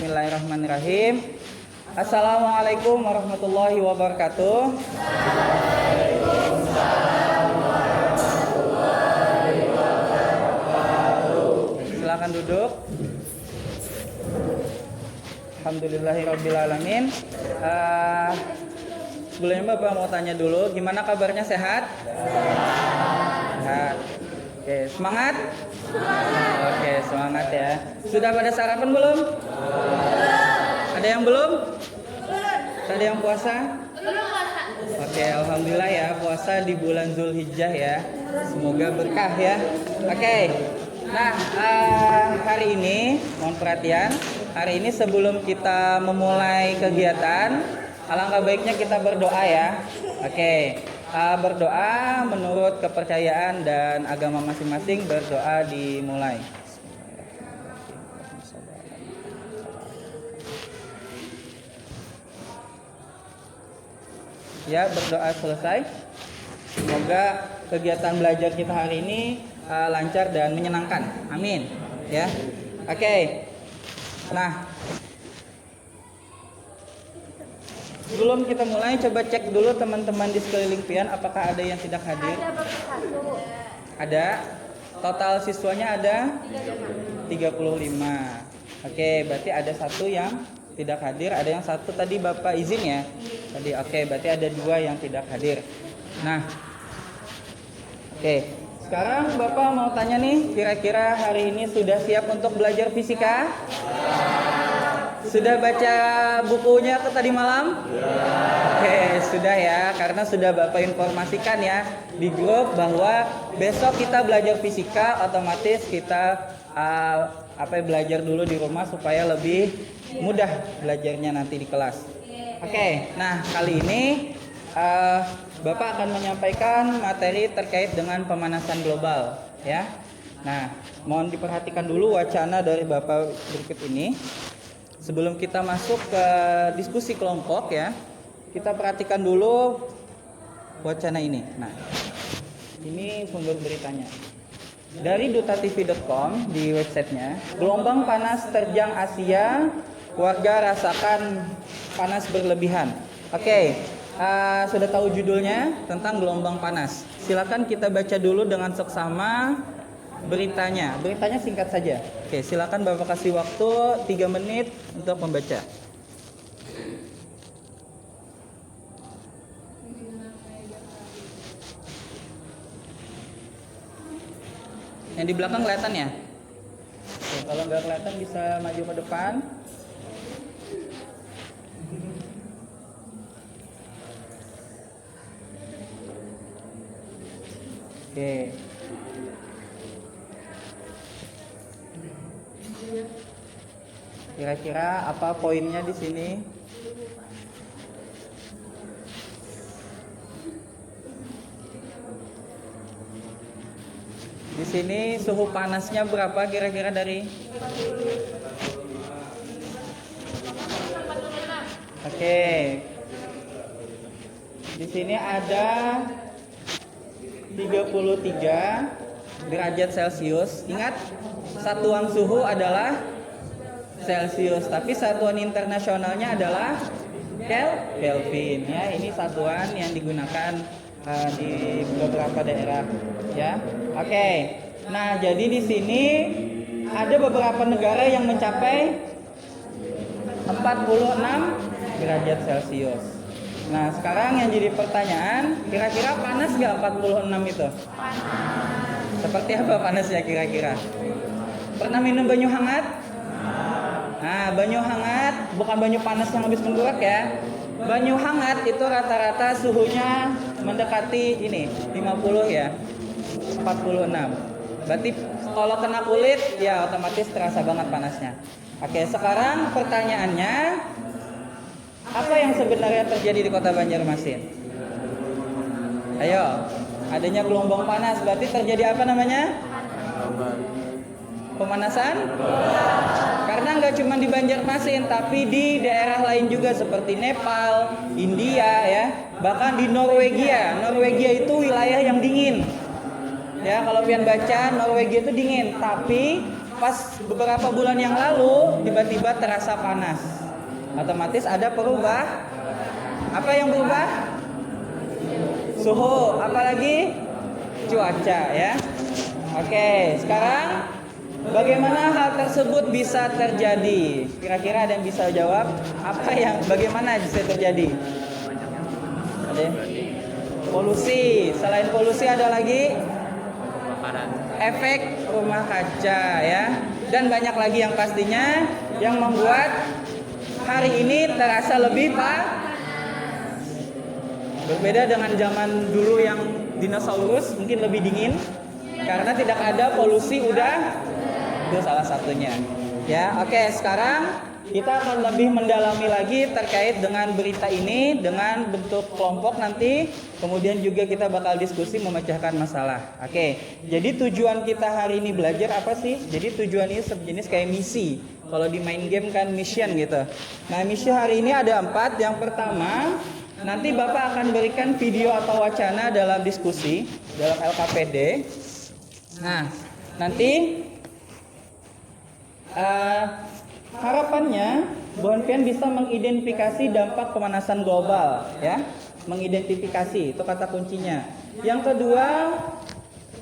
Bismillahirrahmanirrahim. Assalamualaikum warahmatullahi wabarakatuh. Silakan duduk. Alhamdulillahirrabbilalamin. Sebelumnya Bapak mau tanya dulu, gimana kabarnya, sehat? Sehat. Oke, semangat? Oke, semangat ya. Sudah pada sarapan belum? Ada yang belum? Ada yang puasa? Oke, alhamdulillah ya, puasa di bulan Zulhijjah ya. Semoga berkah ya. Oke. Nah, hari ini mohon perhatian. Hari ini sebelum kita memulai kegiatan, alangkah baiknya kita berdoa ya. Oke. Berdoa menurut kepercayaan dan agama masing-masing, berdoa dimulai. Ya, berdoa selesai. Semoga kegiatan belajar kita hari ini lancar dan menyenangkan. Amin. Ya. Oke. Nah, sebelum kita mulai, coba cek dulu teman-teman di sekeliling pian, apakah ada yang tidak hadir? Ada. Total siswanya ada 35. Oke, berarti ada satu yang tidak hadir, ada yang satu tadi Bapak izin ya. Tadi oke, berarti ada 2 yang tidak hadir. Nah, oke. Sekarang Bapak mau tanya nih, kira-kira hari ini sudah siap untuk belajar fisika? Sudah baca bukunya ke tadi malam? Oke, sudah ya, karena sudah Bapak informasikan ya di grup bahwa besok kita belajar fisika, otomatis kita belajar dulu di rumah supaya lebih mudah belajarnya nanti di kelas. Oke, nah kali ini Bapak akan menyampaikan materi terkait dengan pemanasan global ya. Nah, mohon diperhatikan dulu wacana dari Bapak berikut ini. Sebelum kita masuk ke diskusi kelompok ya, kita perhatikan dulu wacana ini. Nah, ini sumber beritanya. Dari dutatv.com di websitenya, gelombang panas terjang Asia, warga rasakan panas berlebihan. Oke, sudah tahu judulnya tentang gelombang panas. Silakan kita baca dulu dengan seksama beritanya. Beritanya singkat saja. Oke, silakan Bapak kasih waktu 3 menit untuk membaca. Yang di belakang kelihatan ya? Oke, kalau nggak kelihatan bisa maju ke depan. Oke. Kira-kira apa poinnya di sini? Di sini suhu panasnya berapa kira-kira dari? Oke. Di sini ada 33 derajat Celcius. Ingat, satuan suhu adalah Celcius, tapi satuan internasionalnya adalah Kelvin. Ya, ini satuan yang digunakan di beberapa daerah. Ya, oke. Nah, jadi di sini ada beberapa negara yang mencapai 46 derajat Celcius. Nah, sekarang yang jadi pertanyaan, kira-kira panas nggak 46 itu? Seperti apa panasnya kira-kira? Pernah minum banyu hangat? Nah, banyu hangat bukan banyu panas yang habis menggurak ya. Banyu hangat itu rata-rata suhunya mendekati ini 50 ya. 46. Berarti kalau kena kulit ya otomatis terasa banget panasnya. Oke, sekarang pertanyaannya, apa yang sebenarnya terjadi di Kota Banjarmasin? Ayo, adanya gelombang panas, berarti terjadi apa namanya? Pemanasan? Karena nggak cuma di Banjarmasin, tapi di daerah lain juga seperti Nepal, India ya, bahkan di Norwegia. Norwegia itu wilayah yang dingin. Ya, kalau pian baca Norwegia itu dingin, tapi pas beberapa bulan yang lalu tiba-tiba terasa panas. Otomatis ada apa yang berubah? Suhu, apalagi cuaca ya. Oke, sekarang bagaimana hal tersebut bisa terjadi? Kira-kira ada yang bisa jawab? Bagaimana bisa terjadi? Ada? Polusi. Selain polusi ada lagi efek rumah kaca ya. Dan banyak lagi yang pastinya yang membuat hari ini terasa lebih berbeda dengan zaman dulu yang dinosaurus, mungkin lebih dingin karena tidak ada polusi udara. Itu salah satunya. Ya, oke, sekarang kita akan lebih mendalami lagi terkait dengan berita ini dengan bentuk kelompok nanti. Kemudian juga kita bakal diskusi memecahkan masalah. Oke, jadi tujuan kita hari ini belajar apa sih? Jadi tujuan ini sejenis kayak misi. Kalau di main game kan mission gitu. Nah, misi hari ini ada 4. Yang pertama, nanti Bapak akan berikan video atau wacana dalam diskusi dalam LKPD. Nah, nanti harapannya Bonpian bisa mengidentifikasi dampak pemanasan global ya. Mengidentifikasi, itu kata kuncinya. Yang kedua,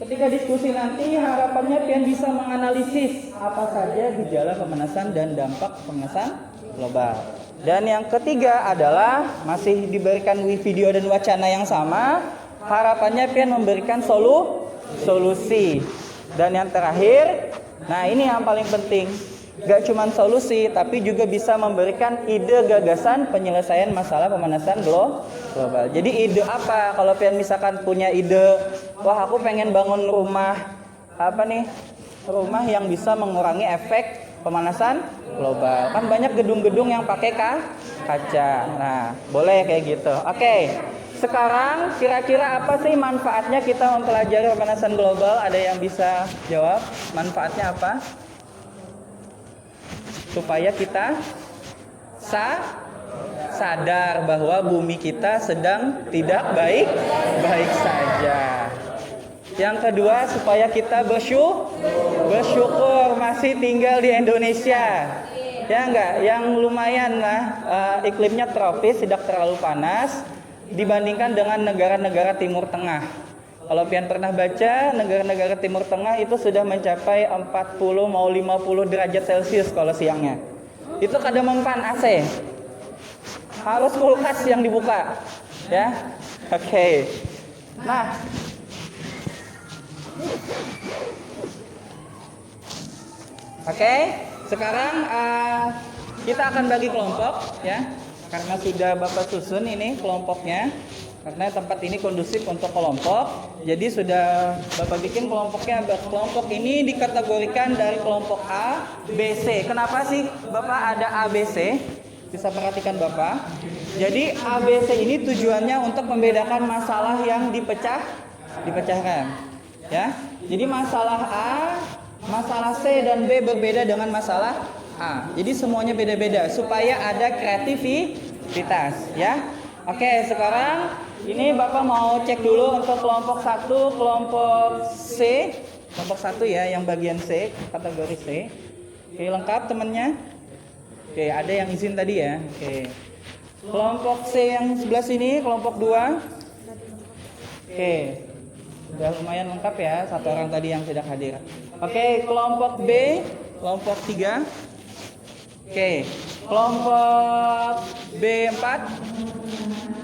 ketika diskusi nanti harapannya Pian bisa menganalisis apa saja gejala pemanasan dan dampak pemanasan global. Dan yang ketiga adalah masih diberikan video dan wacana yang sama. Harapannya Pian memberikan solusi. Dan yang terakhir, nah ini yang paling penting. Gak cuma solusi, tapi juga bisa memberikan ide gagasan penyelesaian masalah pemanasan global. Jadi ide apa? Kalau Pian misalkan punya ide, wah aku pengen bangun rumah yang bisa mengurangi efek pemanasan global. Kan banyak gedung-gedung yang pakai kaca. Nah, boleh kayak gitu. Oke. Sekarang kira-kira apa sih manfaatnya kita mempelajari pemanasan global? Ada yang bisa jawab? Manfaatnya apa? Supaya kita sadar bahwa bumi kita sedang tidak baik-baik saja. Yang kedua, supaya kita bersyukur masih tinggal di Indonesia. Ya enggak, yang lumayan lah, iklimnya tropis, tidak terlalu panas dibandingkan dengan negara-negara Timur Tengah. Kalau Pian pernah baca, negara-negara Timur Tengah itu sudah mencapai 40 mau 50 derajat Celcius kalau siangnya. Itu kada mempan AC. Harus kulkas yang dibuka. Ya. Oke. Nah, sekarang kita akan bagi kelompok ya. Karena sudah Bapak susun ini kelompoknya. Karena tempat ini kondusif untuk kelompok, jadi sudah Bapak bikin kelompoknya. Kelompok ini dikategorikan dari kelompok A, B, C. Kenapa sih Bapak ada A, B, C? Bisa perhatikan Bapak. Jadi A, B, C ini tujuannya untuk membedakan masalah yang dipecahkan. Ya. Jadi masalah A, masalah C dan B berbeda dengan masalah A. Jadi semuanya beda-beda supaya ada kreativitas, ya. Oke, sekarang ini Bapak mau cek dulu untuk kelompok 1, kelompok C. Kelompok 1 ya, yang bagian C, kategori C. Oke, lengkap temannya? Oke, ada yang izin tadi ya. Oke. Kelompok C yang sebelah sini, kelompok 2. Oke. Udah lumayan lengkap ya, satu orang tadi yang tidak hadir. Oke, kelompok B, kelompok 3. Oke, kelompok B4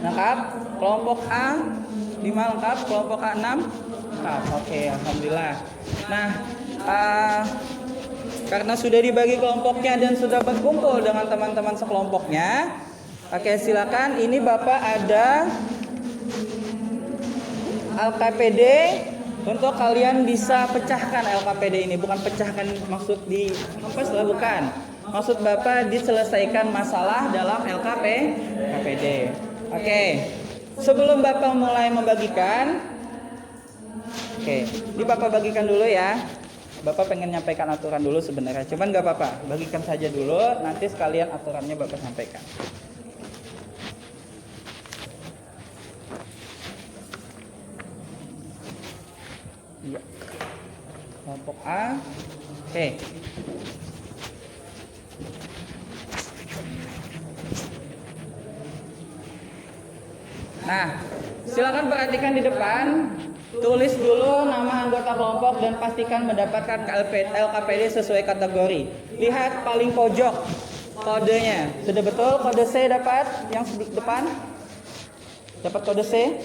lengkap, kelompok A 5 lengkap, kelompok A 6 lengkap. Oke, alhamdulillah. Nah, karena sudah dibagi kelompoknya dan sudah berkumpul dengan teman-teman sekelompoknya, oke silakan. Ini Bapak ada LKPD untuk kalian bisa pecahkan LKPD ini. Bukan pecahkan maksud di kompres lah, bukan. Maksud Bapak diselesaikan masalah dalam LKPD. Oke, sebelum Bapak mulai membagikan, ini Bapak bagikan dulu ya. Bapak pengen nyampaikan aturan dulu sebenarnya, cuman gak apa-apa, bagikan saja dulu, nanti sekalian aturannya Bapak sampaikan. Ya. Kelompok A, Oke. Nah, silakan perhatikan di depan. Tulis dulu nama anggota kelompok dan pastikan mendapatkan LKPD sesuai kategori. Lihat paling pojok kodenya. Sudah betul kode C dapat? Yang depan? Dapat kode C?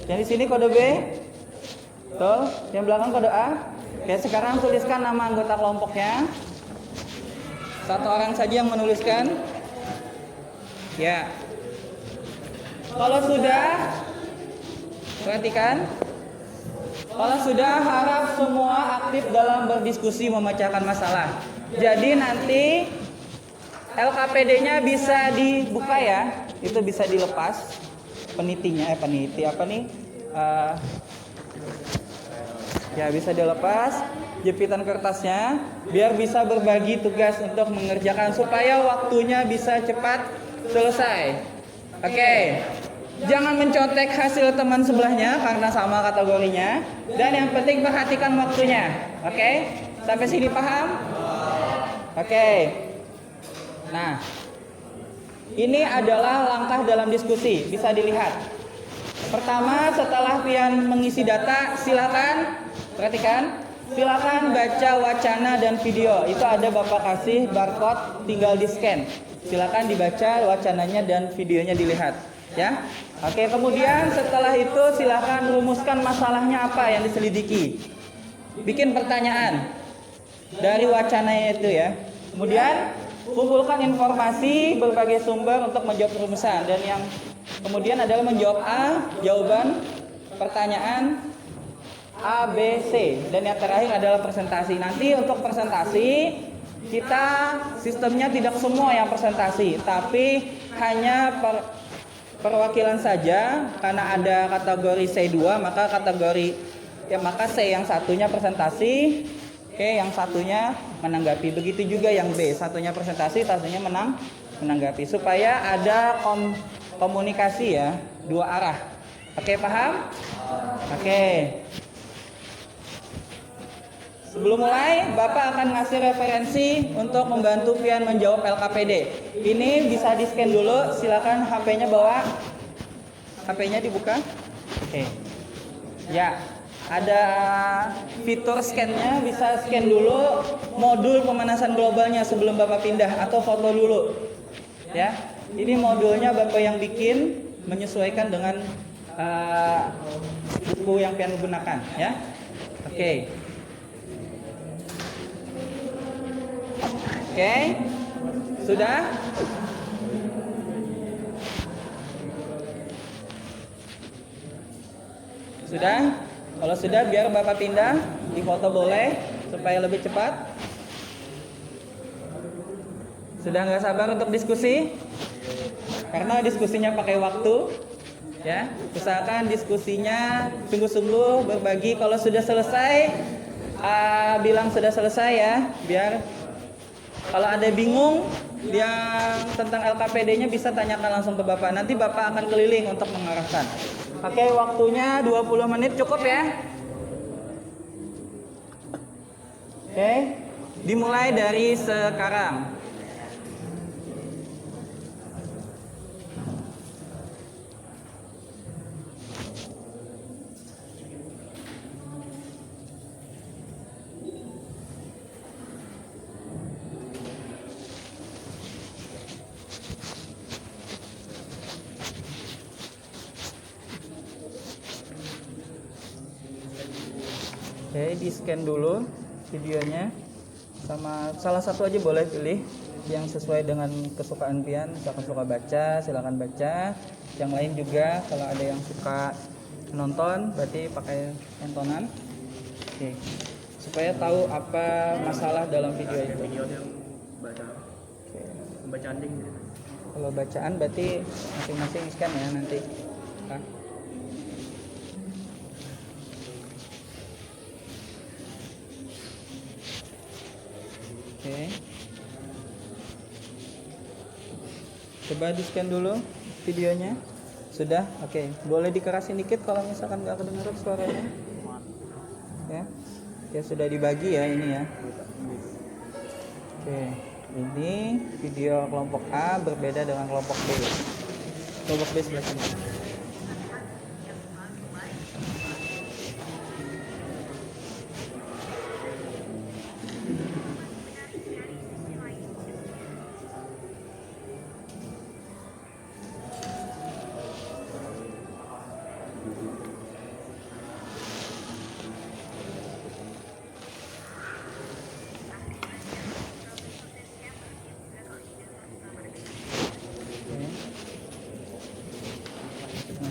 Yang di sini kode B? Betul? Yang belakang kode A? Oke, sekarang tuliskan nama anggota kelompoknya. Satu orang saja yang menuliskan. Ya. Kalau sudah, perhatikan. Kalau sudah, harap semua aktif dalam berdiskusi memecahkan masalah. Jadi nanti LKPD-nya bisa dibuka ya, itu bisa dilepas penitinya, peniti apa nih? Ya bisa dilepas jepitan kertasnya, biar bisa berbagi tugas untuk mengerjakan supaya waktunya bisa cepat selesai. Oke. Jangan mencontek hasil teman sebelahnya karena sama kategorinya. Dan yang penting perhatikan waktunya. Oke? Sampai sini paham? Oke. Nah, ini adalah langkah dalam diskusi. Bisa dilihat. Pertama, setelah pian mengisi data, silakan perhatikan. Silakan baca wacana dan video. Itu ada Bapak kasih barcode, tinggal di-scan. Silakan dibaca wacananya dan videonya dilihat. Ya. Oke, kemudian setelah itu silakan rumuskan masalahnya apa yang diselidiki. Bikin pertanyaan dari wacananya itu ya. Kemudian kumpulkan informasi berbagai sumber untuk menjawab rumusan, dan yang kemudian adalah menjawab A, jawaban pertanyaan A, B, C, dan yang terakhir adalah presentasi. Nanti untuk presentasi kita sistemnya tidak semua yang presentasi, tapi hanya perwakilan saja, karena ada kategori C2, maka C yang satunya presentasi, oke, yang satunya menanggapi. Begitu juga yang B, satunya presentasi, satunya menanggapi, supaya ada komunikasi ya, dua arah. Oke, paham? Oke. Sebelum mulai, Bapak akan ngasih referensi untuk membantu pian menjawab LKPD. Ini bisa di-scan dulu, silakan HP-nya bawa. HP-nya dibuka. Oke. Ya, ada fitur scan-nya, bisa scan dulu modul pemanasan globalnya sebelum Bapak pindah atau foto dulu. Ya. Ini modulnya Bapak yang bikin menyesuaikan dengan buku yang pian gunakan, ya. Oke. Oke, sudah? Sudah? Kalau sudah, biar Bapak pindah, di foto boleh, supaya lebih cepat. Sudah nggak sabar untuk diskusi? Karena diskusinya pakai waktu, ya. Usahakan diskusinya sungguh-sungguh, berbagi. Kalau sudah selesai, bilang sudah selesai ya, biar kalau ada bingung yang tentang LKPD-nya bisa tanyakan langsung ke Bapak. Nanti Bapak akan keliling untuk mengarahkan. Oke, waktunya 20 menit cukup ya. Oke, dimulai dari sekarang. Oke, di scan dulu videonya, sama salah satu aja boleh pilih yang sesuai dengan kesukaan pian. Misalkan suka baca, silakan baca. Yang lain juga kalau ada yang suka nonton, berarti pakai tontonan. Oke, supaya tahu apa masalah dalam video itu. Videonya baca, bacaan ding. Kalau bacaan berarti masing-masing scan ya nanti. Nah. Oke. Coba di scan dulu videonya. Sudah? Oke. Boleh dikerasin dikit kalau misalkan nggak kedengeran suaranya. Ya. Ya sudah dibagi ya ini ya. Oke, ini video kelompok A berbeda dengan kelompok B. Kelompok B sebelah sini.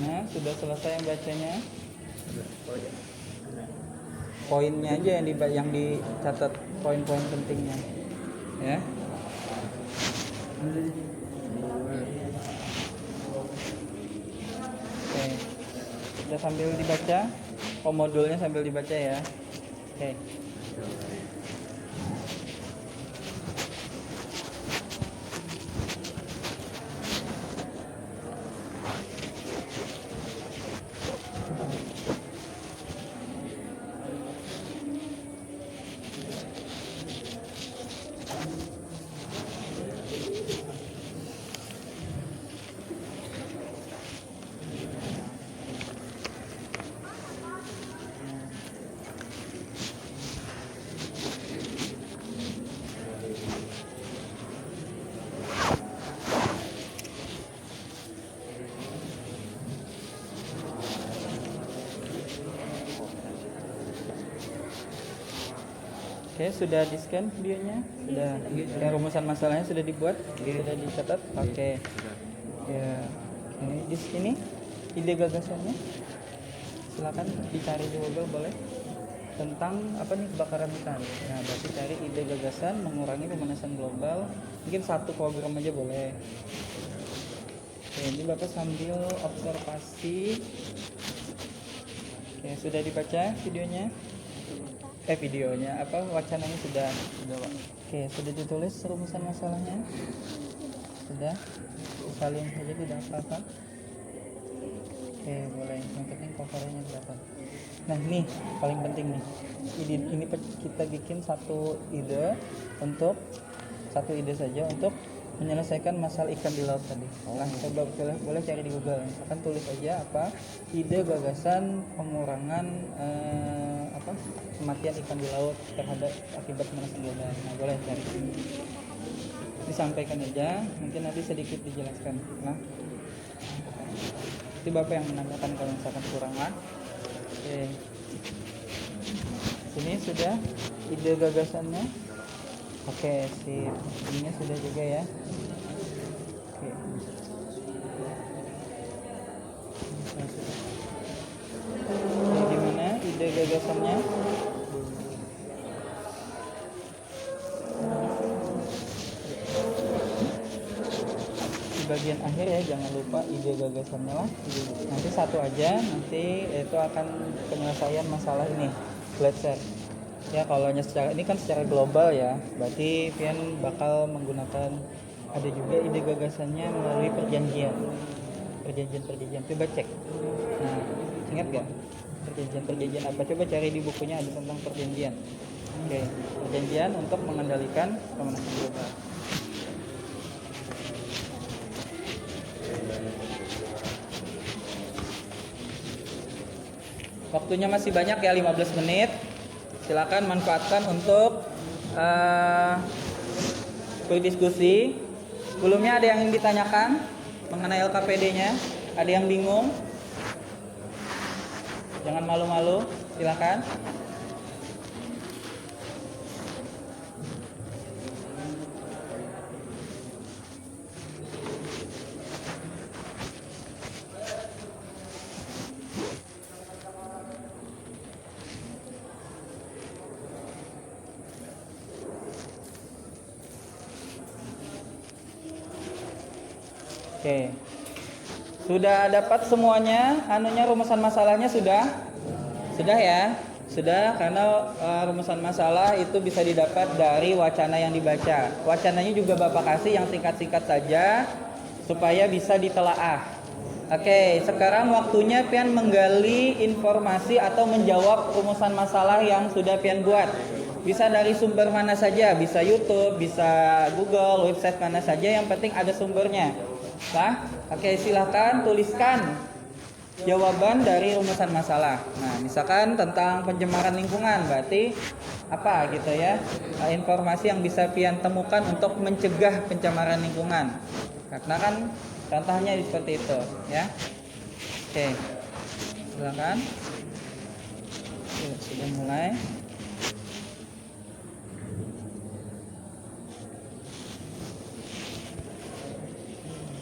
Nah, sudah selesai yang bacanya. Poinnya aja yang dicatat, poin-poin pentingnya. Ya. Oke. Sudah sambil dibaca. Modulnya sambil dibaca ya. Oke. Oke, sudah di-scan videonya? Sudah. Yang rumusan masalahnya sudah dibuat? Sudah dicatat? Oke. Ya. Oke, di sini ide gagasannya. Silakan dicari di Google boleh. Tentang apa nih, kebakaran hutan. Nah, berarti cari ide gagasan mengurangi pemanasan global. Mungkin satu program aja boleh. Oke, ini Bapak sambil observasi. Oke, sudah dibaca videonya? Videonya apa, wacananya sudah Pak. Oke, sudah ditulis rumusan masalahnya? Sudah? Salin saja, tidak apa-apa. Oke, boleh. Yang penting covernya dapat. Nah, ini paling penting nih. Ini kita bikin satu ide saja untuk menyelesaikan masalah ikan di laut tadi. Nah, coba boleh cari di Google. Misalkan tulis aja apa ide gagasan pengurangan kematian ikan di laut terhadap akibat pemanasan global. Nah, boleh cari. Disampaikan aja, mungkin nanti sedikit dijelaskan. Nah, itu Bapak yang menandakan kalau misalkan kurang lah. Oke. Sini sudah ide gagasannya. Oke, sip. Ini sudah juga ya. Oke. Ini gimana ide gagasannya? Di bagian akhir ya, jangan lupa ide gagasannya lah. Nanti satu aja, nanti itu akan penyelesaian masalah ini. Let's share. Ya, kalau ini kan secara global ya, berarti Pian bakal menggunakan, ada juga ide gagasannya melalui perjanjian. Coba cek. Nah, ingat gak perjanjian apa? Coba cari di bukunya, ada tentang perjanjian. Oke, perjanjian untuk mengendalikan pemanasan global. Waktunya masih banyak ya, 15 menit. Silakan manfaatkan untuk berdiskusi. Sebelumnya ada yang ingin ditanyakan mengenai LKPD-nya? Ada yang bingung? Jangan malu-malu, silakan. Oke. Sudah dapat semuanya? Rumusan masalahnya sudah? Sudah ya? Sudah, karena rumusan masalah itu bisa didapat dari wacana yang dibaca. Wacananya juga Bapak kasih yang singkat-singkat saja supaya bisa ditelaah. Oke, sekarang waktunya Pian menggali informasi atau menjawab rumusan masalah yang sudah Pian buat. Bisa dari sumber mana saja, bisa YouTube, bisa Google, website mana saja, yang penting ada sumbernya. Nah, oke, silahkan tuliskan jawaban dari rumusan masalah. Nah, misalkan tentang pencemaran lingkungan, berarti apa gitu ya? Informasi yang bisa pian temukan untuk mencegah pencemaran lingkungan. Karena kan contohnya seperti itu, ya. Oke, silakan. Sudah mulai.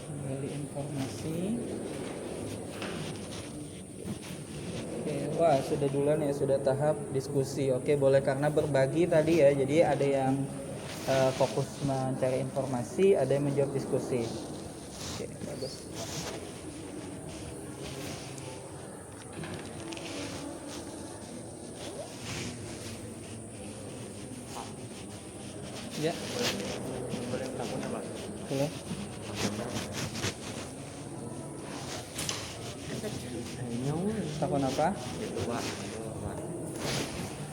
Kembali informasi. Oke, wah sudah duluan ya, sudah tahap diskusi. Oke, boleh, karena berbagi tadi ya. Jadi ada yang fokus mencari informasi, ada yang menjawab diskusi. Oke, bagus. Ya, Boleh takut apa? boleh. Takut apa? Itu Pak,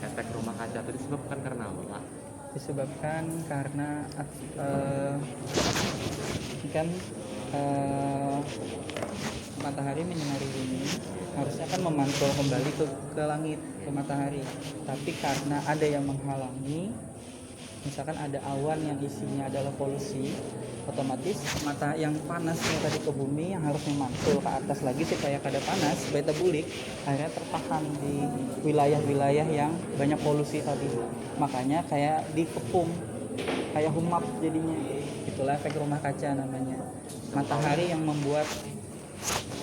efek rumah kaca itu disebabkan karena apa Pak? Disebabkan karena kan matahari menyinari bumi, harusnya kan memantul kembali ke langit, ke matahari. Tapi karena ada yang menghalangi, misalkan ada awan yang isinya adalah polusi, otomatis mata yang panasnya tadi ke bumi yang harusnya mantul ke atas lagi supaya kada panas, beta bulik, akhirnya tertahan di wilayah-wilayah yang banyak polusi tadi. Makanya kayak dikepung, kayak humap jadinya. Itulah efek rumah kaca namanya. Matahari yang membuat,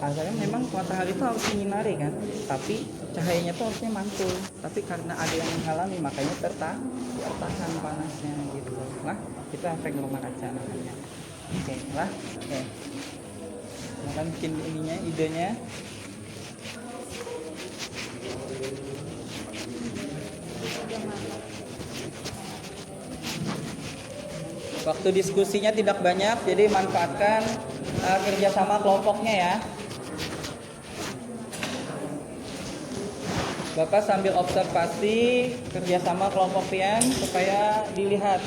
asalnya memang matahari itu harus menyinari kan, tapi cahayanya itu harusnya mantul, tapi karena ada yang menghalangi makanya tertahan panasnya gitu lah. Itu efek rumah kaca namanya. Oke lah, oke. Makan bikin ininya, idenya. Waktu diskusinya tidak banyak, jadi manfaatkan kerjasama kelompoknya ya. Bapak sambil observasi kerjasama kelompok pian supaya dilihat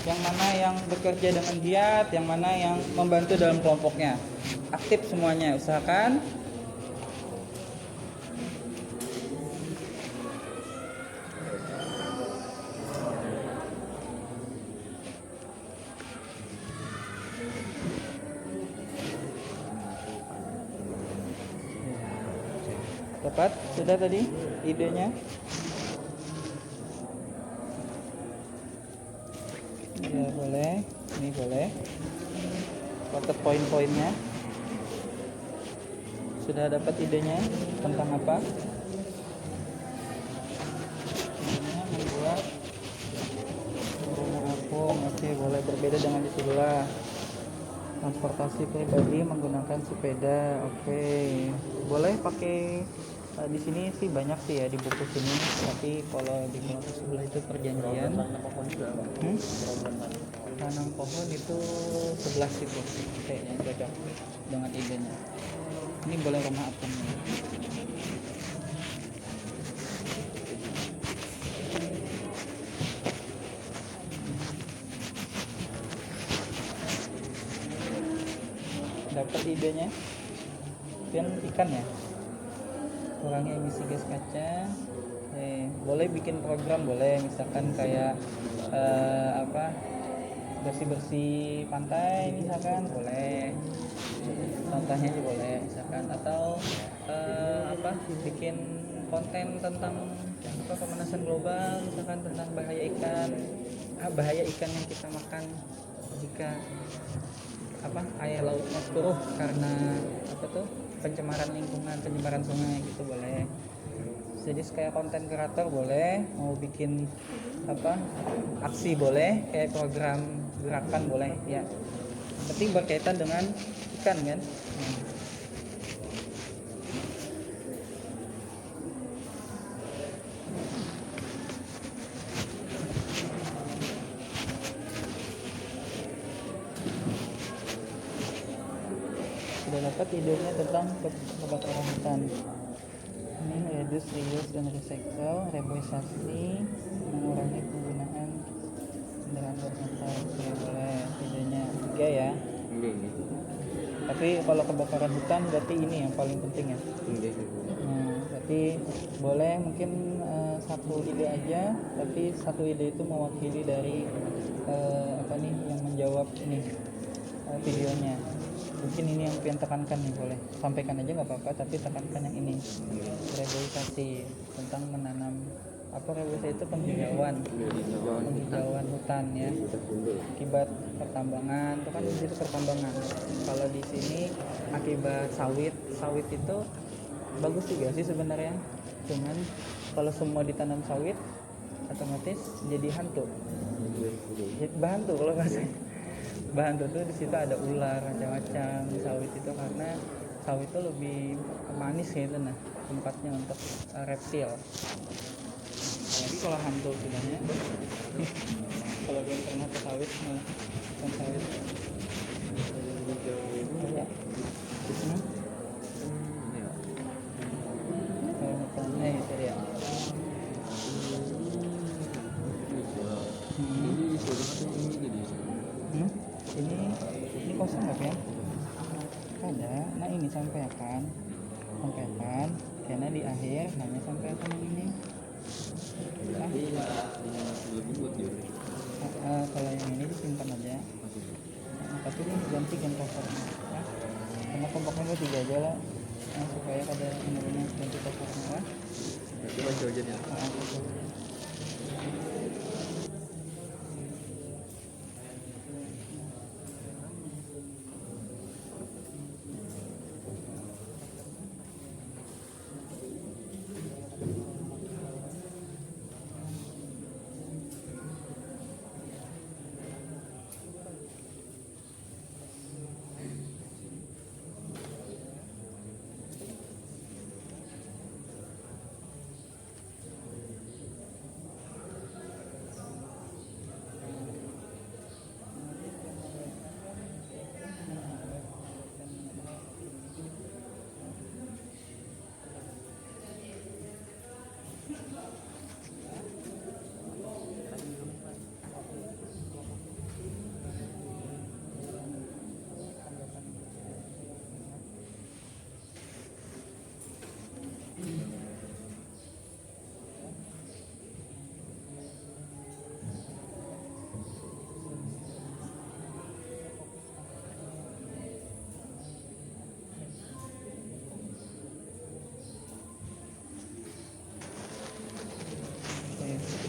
yang mana yang bekerja dengan giat, yang mana yang membantu dalam kelompoknya. Aktif semuanya, usahakan. Dapat? Sudah tadi idenya? Ya boleh, ini boleh. Catat poin-poinnya. Sudah dapat idenya tentang apa? Idenya membuat rumah apung. Oke, boleh, berbeda dengan di sebelah. Transportasi pribadi menggunakan sepeda. Oke, boleh pakai di sini sih banyak sih ya di buku sini, tapi kalau di kelompok sebelah itu perjanjian. Tanam pohon itu 11 itu kayaknya cocok dengan idenya. Ini boleh rumah apung. Dapat idenya? Pian ikan ya? Kurangi emisi gas kaca. Boleh bikin program, boleh misalkan kayak bersih-bersih pantai misalkan, boleh. Contohnya juga boleh misalkan, atau bikin konten tentang pemanasan global, misalkan tentang bahaya ikan yang kita makan jika air lautnya keruh karena pencemaran lingkungan, penyebaran sungai gitu, boleh. Jadi kayak konten kreator boleh, mau bikin aksi boleh, kayak program gerakan boleh ya. Penting berkaitan dengan ikan kan. Sudah dapat idenya tentang kebakaran hutan. Ini reduce, reuse, dan recycle, reboisasi, mengurangi penggunaan kendaraan bermotor. Oke, boleh. Idenya 3 ya. Enggak gitu. Tapi kalau kebakaran hutan berarti ini yang paling penting ya. Enggak gitu. Nah, berarti boleh mungkin satu ide aja, tapi satu ide itu mewakili dari apa nih yang menjawab ini videonya. Mungkin ini yang pengen tekankan nih, boleh sampaikan aja nggak apa-apa, tapi tekankan yang ini, reboisasi, tentang menanam apa, reboisasi itu penghijauan hutan ya, akibat pertambangan itu kan di situ pertambangan. Kalau di sini akibat sawit itu bagus juga sih sebenarnya, cuman kalau semua ditanam sawit otomatis jadi hantu. Bahan tuh kalau nggak salah, bahan tuh di situ ada ular macam-macam di sawit itu, karena sawit itu lebih manis gitu, nah tempatnya untuk reptil. Apalagi kalau hantu sebenarnya. Kalau belum pernah ke sawit, malah bukan sawit. Ya. Itu dia. Ini kosong nggak ya? Ada. Nah ini sampaikan, karena di akhir hanya sampaikan yang ini. Kalau yang ini disimpan aja. Tapi ini gantikan covernya ya. Karena kompaknya 3 aja lah, supaya pada benar-benar ganti covernya ya. Itu baca aja ya.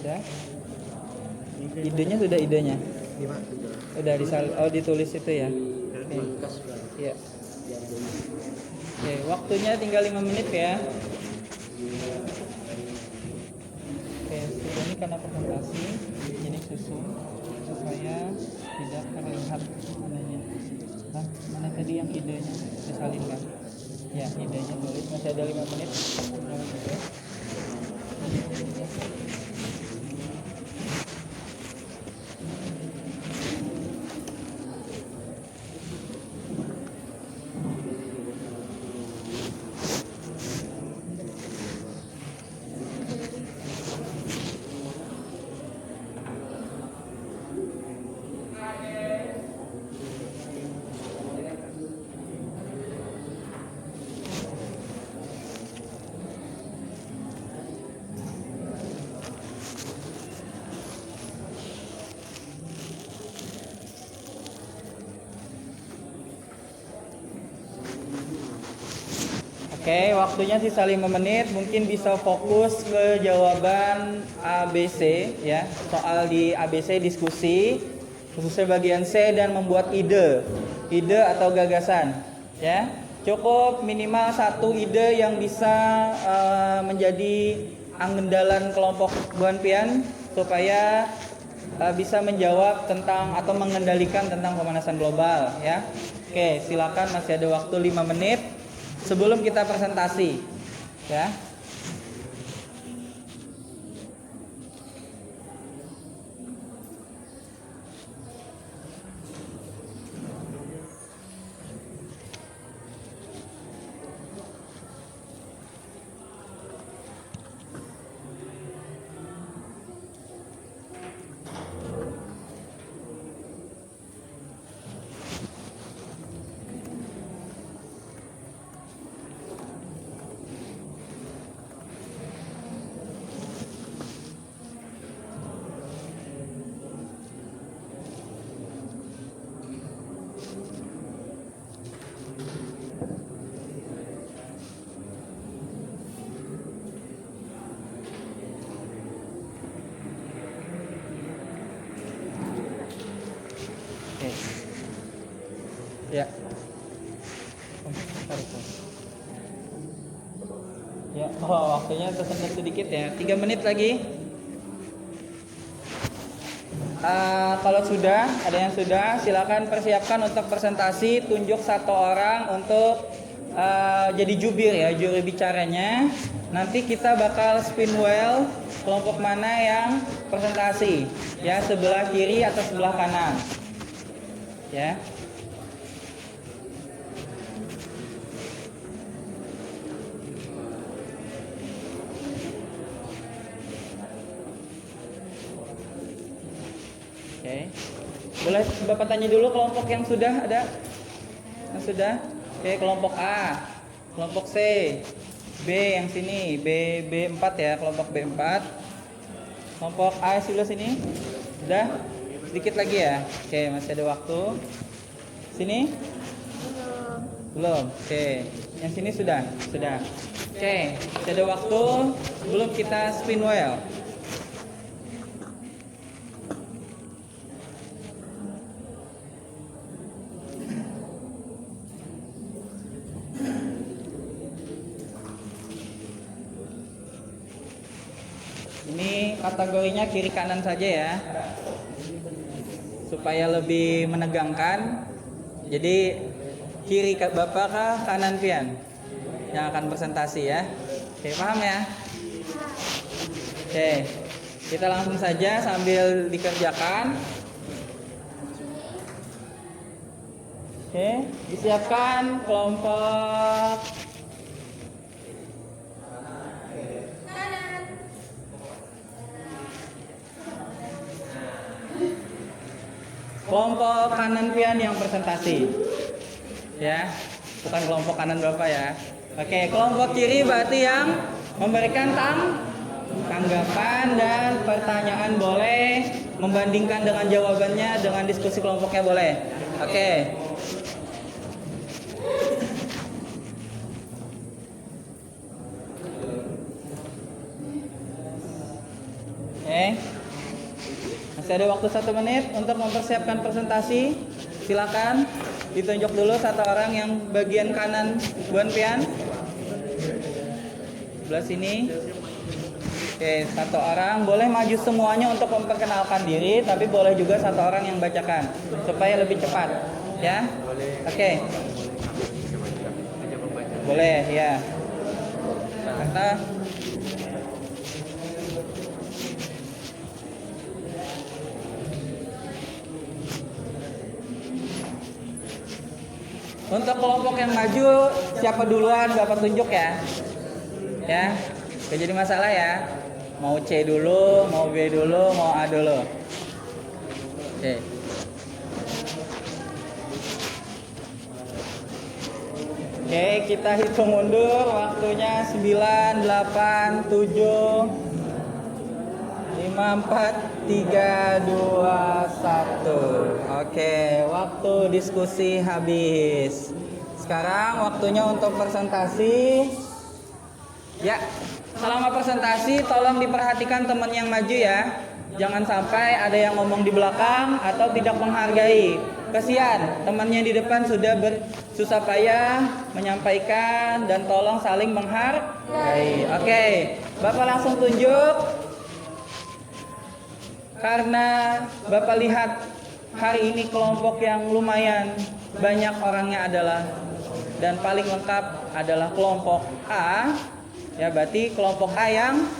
Sudah. Idenya sudah idenya. Udah ditulis itu ya. Iya. Oke, waktunya tinggal 5 menit ya. Oke, ini karena presentasi, jadi susun supaya tidak terlihat mananya. Nah, mana tadi yang idenya disalinkan? Ya, idenya tulis, masih ada 5 menit. Oke, waktunya sisa 5 menit. Mungkin bisa fokus ke jawaban ABC ya. Soal di ABC diskusi, khususnya bagian C, dan membuat ide atau gagasan ya. Cukup minimal 1 ide yang bisa menjadi andalan kelompok Buan Pian supaya bisa menjawab tentang atau mengendalikan tentang pemanasan global ya. Oke, silakan, masih ada waktu 5 menit sebelum kita presentasi ya. Ya. Ya, waktunya tersendat sedikit ya. 3 menit lagi. Kalau sudah, ada yang sudah, silakan persiapkan untuk presentasi. Tunjuk satu orang untuk jadi jubir ya, juri bicaranya. Nanti kita bakal spin wheel kelompok mana yang presentasi, ya sebelah kiri atau sebelah kanan, ya. Oke. Boleh Bapak tanya dulu kelompok yang sudah ada? Yang sudah? Oke, kelompok A, kelompok C, B yang sini, B4 ya, kelompok B4. Kelompok A sebelah sini. Sudah? Sedikit lagi ya. Oke, masih ada waktu. Sini? Belum. Oke. Yang sini sudah? Sudah. Oke, masih ada waktu sebelum kita spin wheel. Ini kategorinya kiri kanan saja ya, supaya lebih menegangkan. Jadi kiri Bapak kah, kanan Pian yang akan presentasi ya. Oke, paham ya? Oke, kita langsung saja sambil dikerjakan. Oke, disiapkan kelompok kanan Pian yang presentasi. Ya, bukan kelompok kanan Bapak ya. Oke, kelompok kiri berarti yang memberikan tanggapan dan pertanyaan boleh, membandingkan dengan jawabannya dengan diskusi kelompoknya boleh. Oke. Oke. Masih ada waktu 1 menit untuk mempersiapkan presentasi. Silakan ditunjuk dulu satu orang yang bagian kanan Buan Pian. Sebelah sini. Oke, satu orang. Boleh maju semuanya untuk memperkenalkan diri, tapi boleh juga satu orang yang bacakan supaya lebih cepat. Ya. Oke. Boleh ya. Kata untuk kelompok yang maju, siapa duluan Bapak tunjuk ya. Ya, gak jadi masalah ya. Mau C dulu, mau B dulu, mau A dulu. Oke. Oke, kita hitung mundur. Waktunya 9, 8, 7, 5, 4, 3, 2, 1. Oke, waktu diskusi habis. Sekarang waktunya untuk presentasi. Ya, selama presentasi tolong diperhatikan teman yang maju ya. Jangan sampai ada yang ngomong di belakang atau tidak menghargai. Kasihan, temannya di depan sudah bersusah payah menyampaikan dan tolong saling menghargai. Oke, Bapak langsung tunjuk. Karena Bapak lihat hari ini kelompok yang lumayan banyak orangnya adalah dan paling lengkap adalah kelompok A. Ya, berarti kelompok A yang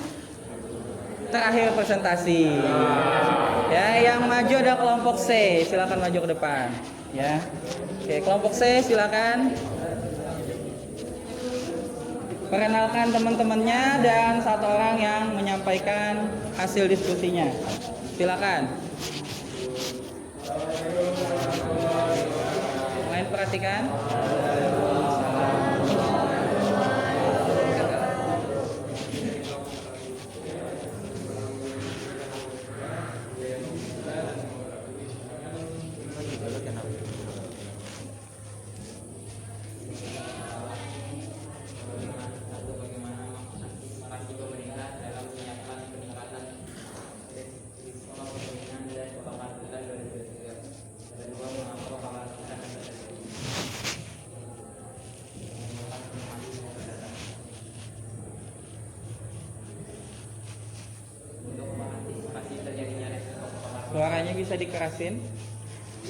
terakhir presentasi. Ya, yang maju ada kelompok C. Silakan maju ke depan. Ya. Oke, kelompok C silakan. Perkenalkan teman-temannya dan satu orang yang menyampaikan hasil diskusinya. Silakan. Main perhatikan. Suaranya bisa dikerasin.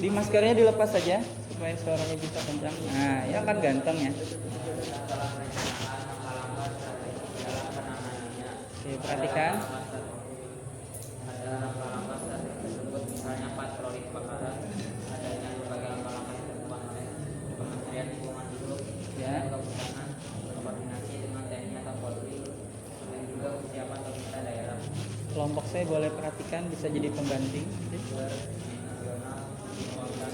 Di maskernya dilepas saja supaya suaranya bisa kencang. Nah, ya kan ganteng ya. Oke, perhatikan. Misalnya patroli kebakaran, adanya berbagai langkah-langkah yang dilakukan oleh Kementerian Lingkungan Hidup, Ya. kehutanan, koordinasi dengan TNI atau Polri, dan juga kesiapan pemerintah daerah Kelompok saya boleh perhatikan bisa jadi pembanting. nasional, dan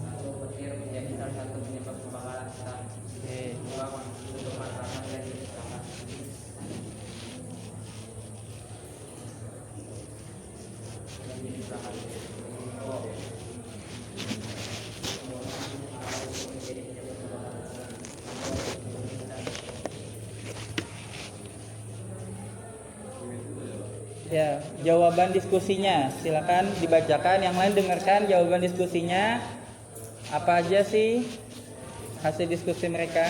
satu petir menjadi salah satu penyebab kebakaran hutan. Oke. Dua, untuk masyarakat yang dirisaukan. Ya, jawaban diskusinya silakan dibacakan. Yang lain dengarkan jawaban diskusinya. Apa aja sih hasil diskusi mereka?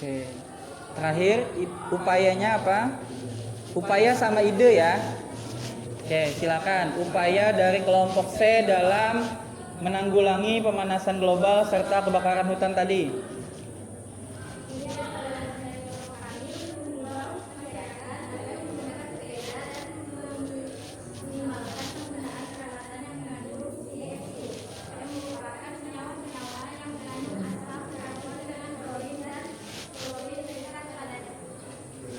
Oke. Terakhir upayanya apa? Upaya sama ide ya. Oke, silakan. Upaya dari kelompok C dalam menanggulangi pemanasan global serta kebakaran hutan tadi.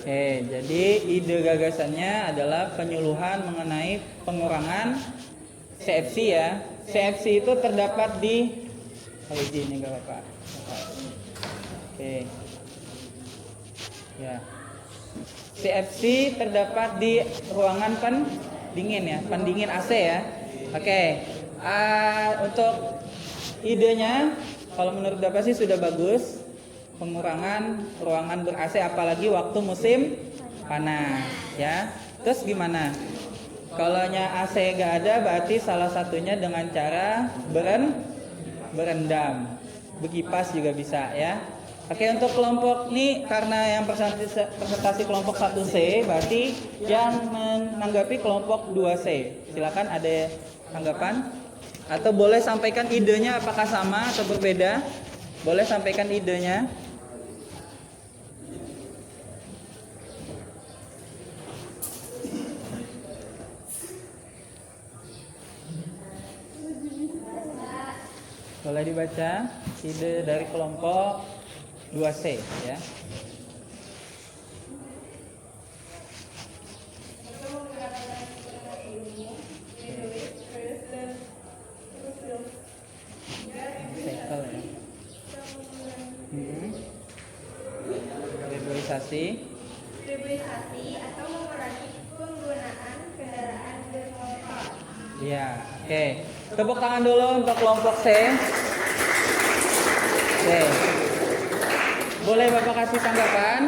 Oke, jadi ide gagasannya adalah penyuluhan mengenai pengurangan CFC ya. CFC itu terdapat di ini enggak apa-apa. Oke. Ya. CFC terdapat di ruangan pendingin ya, pendingin AC ya. Oke. Untuk idenya kalau menurut Bapak sih sudah bagus. Pengurangan ruangan ber-AC apalagi waktu musim panas ya. Terus gimana? Kalau AC gak ada berarti salah satunya dengan cara berendam. Berkipas juga bisa ya. Oke, untuk kelompok ini karena yang presentasi kelompok 1C berarti yang menanggapi kelompok 2C. Silakan ada tanggapan atau boleh sampaikan idenya apakah sama atau berbeda? Boleh sampaikan idenya. Boleh dibaca ide dari kelompok 2C ya. Cycle ya. Reboisasi atau mengurangi penggunaan kendaraan bermotor. Iya, oke. Tepuk tangan dulu untuk kelompok C. Oke. Boleh Bapak kasih tanggapan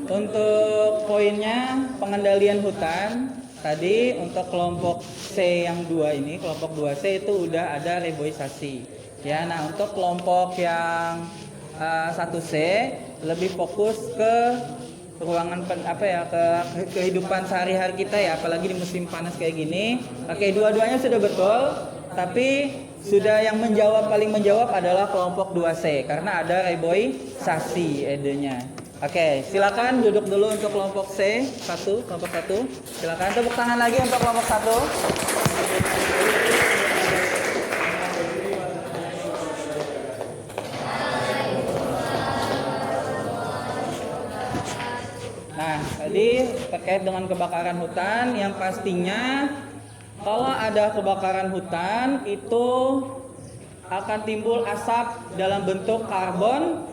untuk poinnya pengendalian hutan. Tadi untuk kelompok C yang 2 ini, kelompok 2C itu udah ada reboisasi. Ya, nah untuk kelompok yang 1C lebih fokus ke ruangan ke kehidupan sehari-hari kita ya, apalagi di musim panas kayak gini. Oke, dua-duanya sudah betul, tapi sudah yang paling menjawab adalah kelompok 2C karena ada reboisasi idenya. Oke, silakan duduk dulu untuk kelompok C, kelompok 1. Silakan tepuk tangan lagi untuk kelompok 1. Nah, tadi terkait dengan kebakaran hutan, yang pastinya kalau ada kebakaran hutan itu akan timbul asap dalam bentuk karbon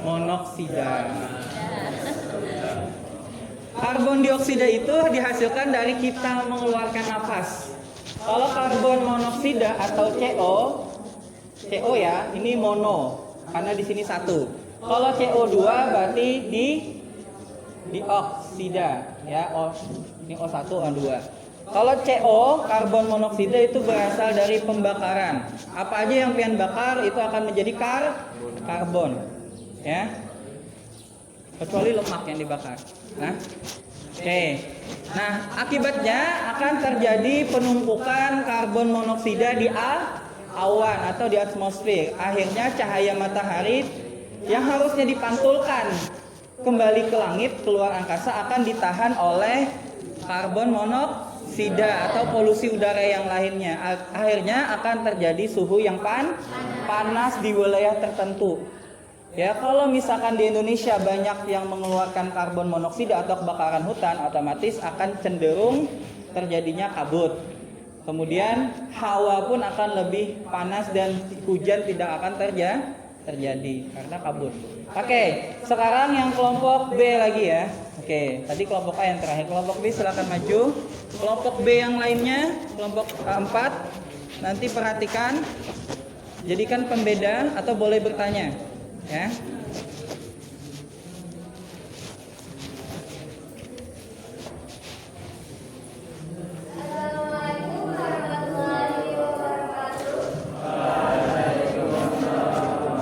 monoksida. Karbon dioksida itu dihasilkan dari kita mengeluarkan nafas. Kalau karbon monoksida atau CO ya, ini mono karena di sini satu. Kalau CO2 berarti dioksida ya, ini O1 O2. Kalau CO, karbon monoksida itu berasal dari pembakaran. Apa aja yang pian bakar itu akan menjadi karbon ya. Kecuali lemak yang dibakar. Nah, oke. Nah, akibatnya akan terjadi penumpukan karbon monoksida di awan atau di atmosfer. Akhirnya cahaya matahari yang harusnya dipantulkan kembali ke langit, keluar angkasa, akan ditahan oleh karbon monoksida atau polusi udara yang lainnya. Akhirnya akan terjadi suhu yang panas di wilayah tertentu. Ya, kalau misalkan di Indonesia banyak yang mengeluarkan karbon monoksida atau kebakaran hutan, otomatis akan cenderung terjadinya kabut. Kemudian hawa pun akan lebih panas dan hujan tidak akan terjadi karena kabut. Oke, sekarang yang kelompok B lagi ya. Oke, tadi kelompok A yang terakhir. Kelompok B silakan maju. Kelompok B yang lainnya, kelompok A4, nanti perhatikan, jadikan pembeda atau boleh bertanya. Ya. Assalamualaikum warahmatullahi wabarakatuh. Kami dari kelompok 3.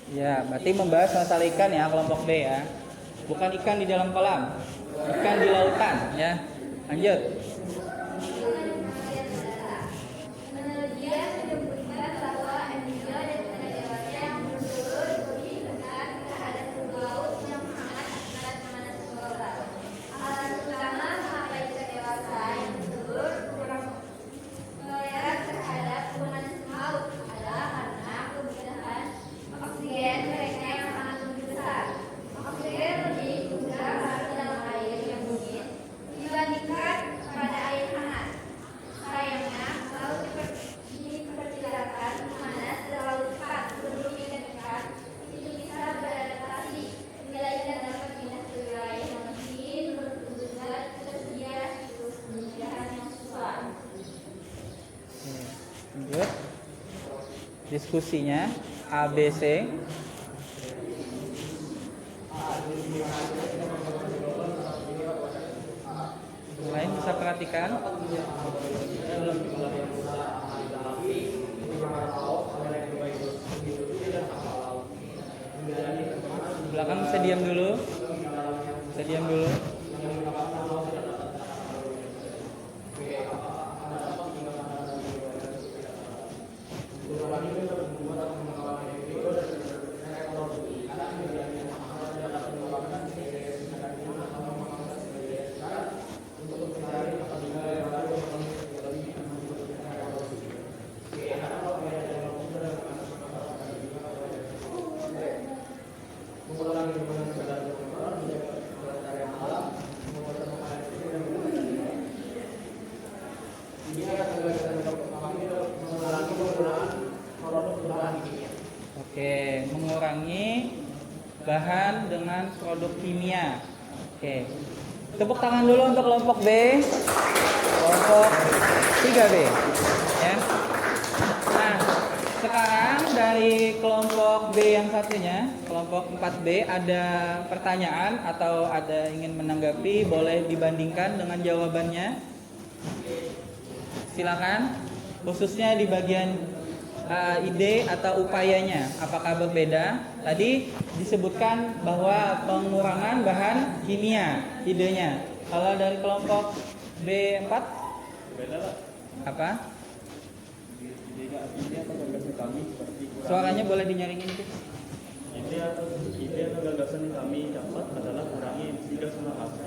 Ya, berarti membahas masalah ikan ya, kelompok B ya. Bukan ikan di dalam kolam, ikan di lautan ya. Lanjut. Penelitian menyebutkan bahwa embryo dan tenaga dewasa yang bertelur lebih rentan terhadap suhu laut yang hangat akibat pemanasan global. Alasan utama mengapa ikan dewasa yang bertelur kurang toleran terhadap pemanasan laut adalah karena kebutuhan oksigen mereka yang sangat lebih besar. Oksigen lebih mudah larut dalam air yang dingin dibandingkan pada air hangat. Sayangnya, laut diperkirakan memanas terlalu cepat sebelum ikan ikan itu bisa beradaptasi. Bila ikan dapat pindah ke wilayah yang dingin, juga tersedia siklus pemindahan yang sesuai. Lanjut. Diskusinya ABC. Lain bisa perhatikan. Belakang bisa diam dulu. Bisa diam dulu. Oke, mengurangi bahan dengan produk kimia. Oke. Tepuk tangan dulu untuk kelompok B. Kelompok 3B. Ya. Nah, sekarang dari kelompok B yang satunya, kelompok 4B, ada pertanyaan atau ada ingin menanggapi, boleh dibandingkan dengan jawabannya. Silakan, khususnya di bagian ide atau upayanya apakah berbeda? Tadi disebutkan bahwa pengurangan bahan kimia idenya. Kalau dari kelompok B4 Beda lah. apa? Idenya atau gagasan kami seperti Suaranya boleh dinyaringin itu. ide atau gagasan yang kami dapat adalah kurangi emisi gas rumah kaca.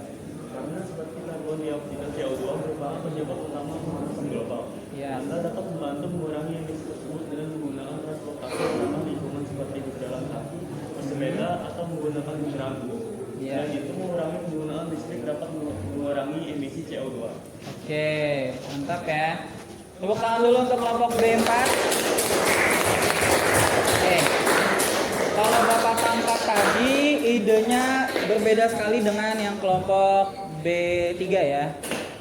Karena seperti karbon dioksida CO2 merupakan penyebab utama pemanasan global. Ya. Anda dapat membantu mengurangi emisi tersebut dengan menggunakan transportasi ramah lingkungan seperti berjalan kaki, bersepeda, atau menggunakan perahu. Ya. Dan itu mengurangi penggunaan listrik dapat mengurangi emisi CO2. Oke, mantap ya. Tepuk tangan dulu untuk kelompok B4. Oke. Kalau Bapak tangkap tadi idenya berbeda sekali dengan yang kelompok B3 ya.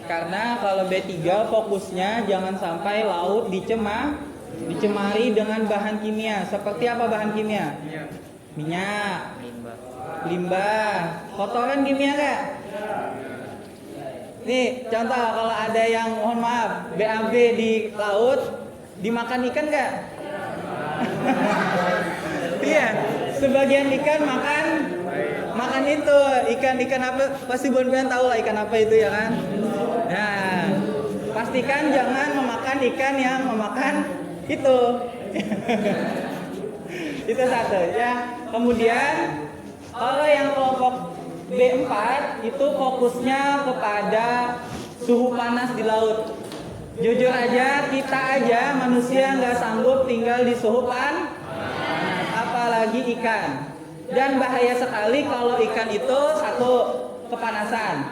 Karena kalau B3 fokusnya jangan sampai laut dicemari dengan bahan kimia. Seperti apa bahan kimia? Minyak, limbah, kotoran kimia nggak? Nih contoh kalau ada yang mohon maaf BAB di laut dimakan ikan nggak? Iya, sebagian ikan makan itu ikan apa? Pasti Bonpian tahu lah ikan apa itu ya kan? Nah, pastikan jangan memakan ikan yang memakan itu. Itu satu ya. Kemudian kalau yang kelompok B4 itu fokusnya kepada suhu panas di laut. Jujur aja kita aja manusia nggak sanggup tinggal di suhu panas, apalagi ikan. Dan bahaya sekali kalau ikan itu satu kepanasan,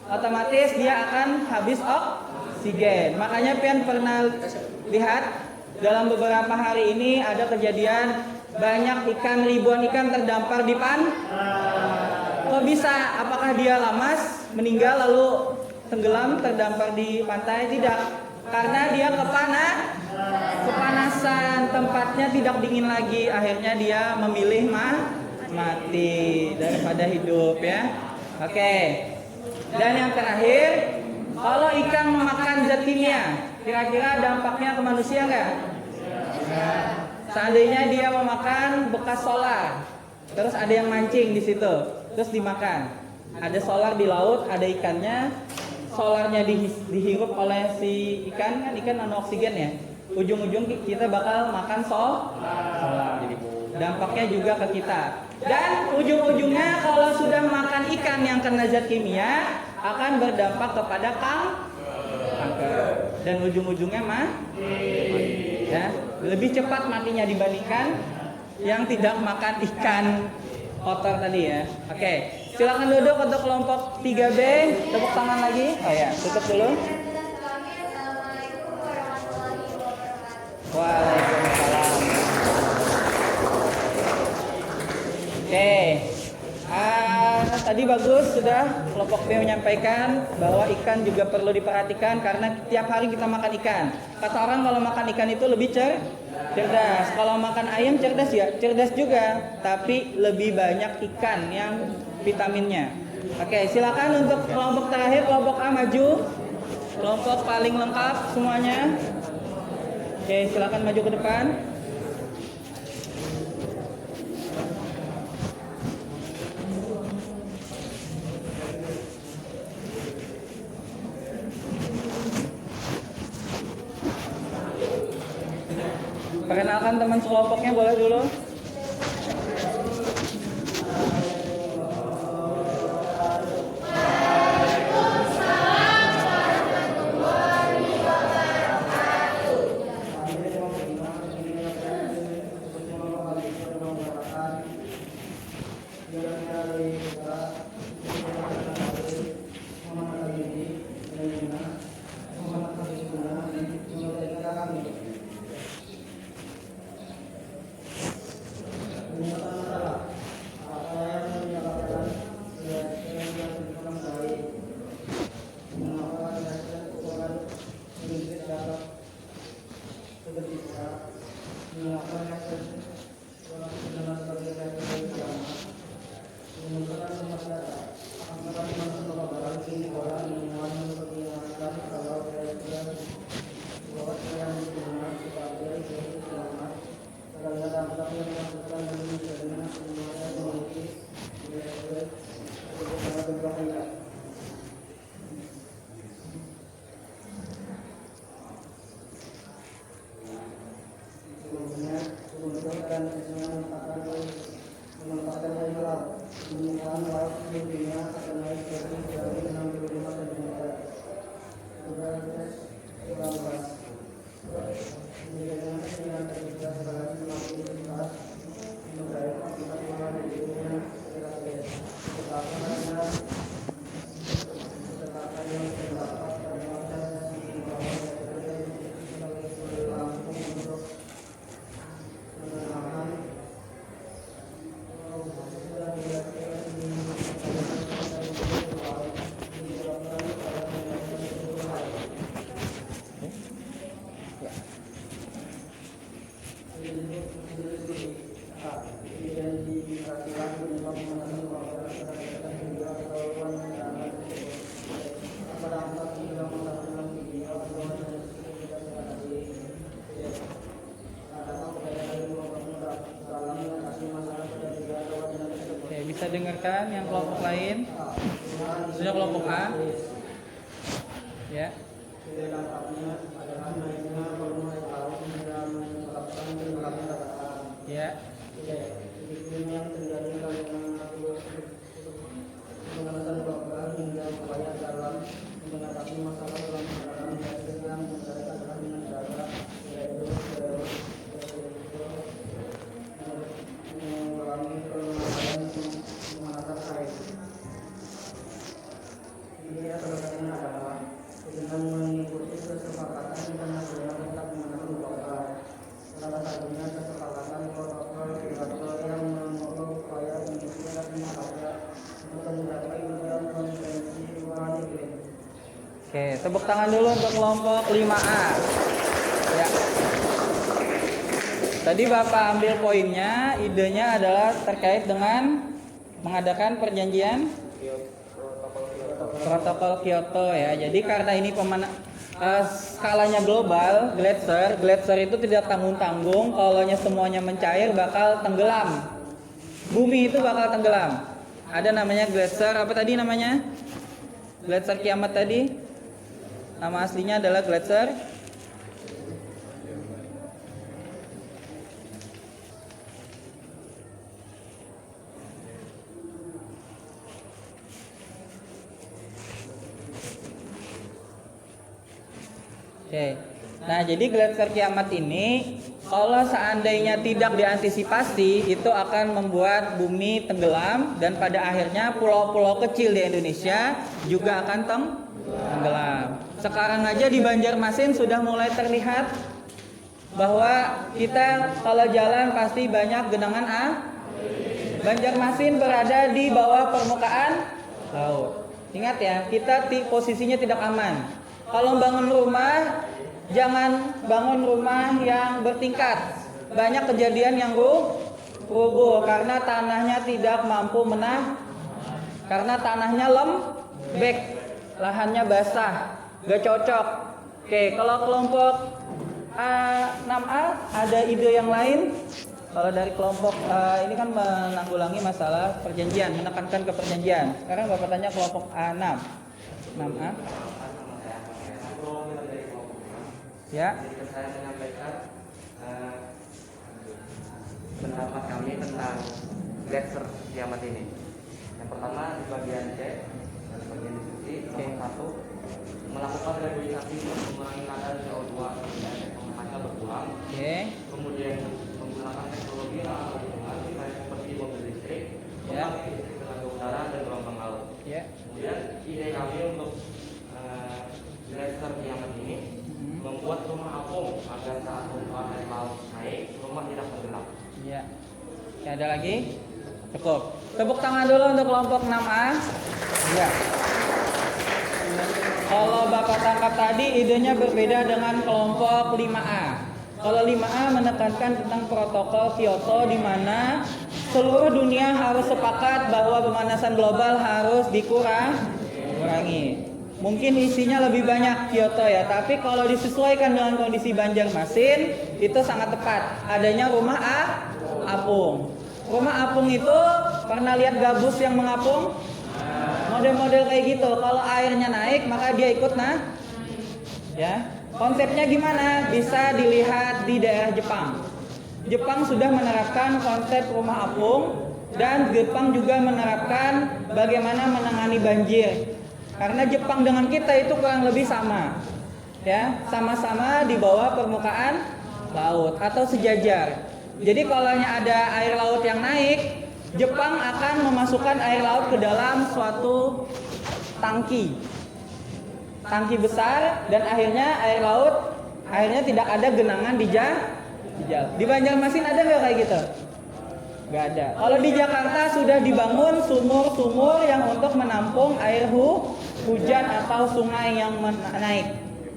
otomatis dia akan habis oksigen. Makanya Pian pernah lihat dalam beberapa hari ini ada kejadian banyak ikan, ribuan ikan terdampar di Kok bisa? Apakah dia lamas, meninggal lalu tenggelam, terdampar di pantai? Tidak, karena dia kepanasan, tempatnya tidak dingin lagi. Akhirnya dia memilih mati daripada hidup ya. Oke. Dan yang terakhir, kalau ikan memakan zat kimia, kira-kira dampaknya ke manusia nggak? Seandainya dia memakan bekas solar, terus ada yang mancing di situ, terus dimakan. Ada solar di laut, ada ikannya, solarnya dihirup oleh si ikan, kan ikan nano oksigen ya. Ujung-ujung kita bakal makan solar. Dampaknya juga ke kita. Dan ujung-ujungnya kalau sudah makan ikan yang kena zat kimia akan berdampak kepada kanker. Dan ujung-ujungnya ya, lebih cepat matinya dibandingkan yang tidak makan ikan kotor tadi ya. Oke, silakan duduk untuk kelompok 3B. Tepuk tangan lagi. Oh ya, tutup dulu. Assalamualaikum warahmatullahi wabarakatuh. Waalaikumsalam. Oke. Tadi bagus sudah kelompok B menyampaikan bahwa ikan juga perlu diperhatikan karena tiap hari kita makan ikan. Kata orang kalau makan ikan itu lebih cerdas. Kalau makan ayam cerdas ya, cerdas juga, tapi lebih banyak ikan yang vitaminnya. Oke, silakan untuk kelompok terakhir, kelompok A maju. Kelompok paling lengkap semuanya. Oke, silakan maju ke depan. Perkenalkan teman sekelompoknya boleh dulu. Oke, bisa dengarkan yang kelompok lain? Sudah kelompok A? Ya. Ya. Oke, tepuk tangan dulu untuk kelompok 5A. Ya. Tadi Bapak ambil poinnya, idenya adalah terkait dengan mengadakan perjanjian protokol Kyoto ya. Jadi karena ini skalanya global, gletser itu tidak tanggung-tanggung, kalaunya semuanya mencair bakal tenggelam. Bumi itu bakal tenggelam. Ada namanya gletser, apa tadi namanya? Gletser kiamat tadi. Nama aslinya adalah gletser Oke. Nah, jadi gletser kiamat ini kalau seandainya tidak diantisipasi itu akan membuat bumi tenggelam dan pada akhirnya pulau-pulau kecil di Indonesia juga akan tenggelam. Sekarang aja di Banjarmasin sudah mulai terlihat bahwa kita kalau jalan pasti banyak genangan Banjarmasin berada di bawah permukaan laut. Ingat ya, kita posisinya tidak aman. Kalau bangun rumah, jangan bangun rumah yang bertingkat. Banyak kejadian yang rubuh karena tanahnya tidak mampu karena tanahnya lembek, lahannya basah. Gak cocok. Oke, kalau kelompok 6A ada ide yang lain? Kalau dari kelompok ini kan menanggulangi masalah perjanjian, menekankan ke perjanjian. Sekarang Bapak tanya kelompok A6. 6A. Ya. Saya menyampaikan pendapat kami tentang gletser kiamat ini. Yang pertama di bagian C, bagian diskusi, nomor 1 melakukan reboisasi untuk mengurangi kadar CO2 dan menghasilkan berkurang. Kemudian menggunakan teknologi ramah lingkungan seperti mobil listrik, pembangkit listrik tenaga udara dan gelombang laut. Kemudian ide kami untuk gletser kiamat ini membuat rumah apung agar saat permukaan air laut naik, rumah tidak tenggelam. Ya. Ada lagi? Cukup. Tepuk tangan dulu untuk kelompok 6A. Ya. Kalau Bapak tangkap tadi idenya berbeda dengan kelompok 5A. Kalau 5A menekankan tentang protokol Kyoto di mana seluruh dunia harus sepakat bahwa pemanasan global harus dikurangi. Mungkin isinya lebih banyak Kyoto ya, tapi kalau disesuaikan dengan kondisi Banjarmasin itu sangat tepat. Adanya rumah apung. Rumah apung itu pernah lihat gabus yang mengapung? Model-model kayak gitu. Kalau airnya naik maka dia ikut ya. Konsepnya gimana? Bisa dilihat di daerah Jepang. Jepang sudah menerapkan konsep rumah apung Dan Jepang juga menerapkan bagaimana menangani banjir. Karena Jepang dengan kita itu kurang lebih sama. Ya, sama-sama di bawah permukaan laut atau sejajar. Jadi kalau ada air laut yang naik, Jepang akan memasukkan air laut ke dalam suatu tangki besar, dan akhirnya tidak ada genangan di jalan. Di Banjarmasin ada nggak kayak gitu? Nggak ada. Kalau di Jakarta sudah dibangun sumur-sumur yang untuk menampung air hujan atau sungai yang naik.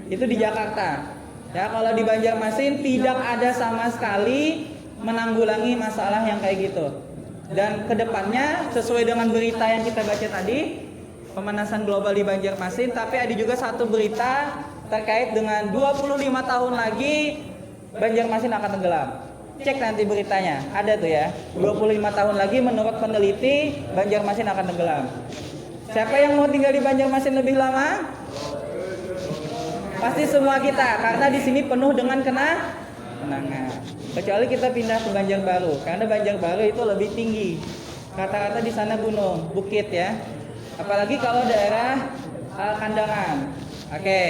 Itu di Jakarta. Ya, kalau di Banjarmasin tidak ada sama sekali menanggulangi masalah yang kayak gitu. Dan kedepannya sesuai dengan berita yang kita baca tadi, pemanasan global di Banjarmasin, tapi ada juga satu berita terkait dengan 25 tahun lagi Banjarmasin akan tenggelam. Cek nanti beritanya, ada tuh ya. 25 tahun lagi menurut peneliti Banjarmasin akan tenggelam. Siapa yang mau tinggal di Banjarmasin lebih lama? Pasti semua kita, karena di sini penuh dengan kenangan. Kecuali kita pindah ke Banjarbaru, karena Banjarbaru itu lebih tinggi. Rata-rata di sana gunung, bukit ya. Apalagi kalau daerah Kandangan. Oke.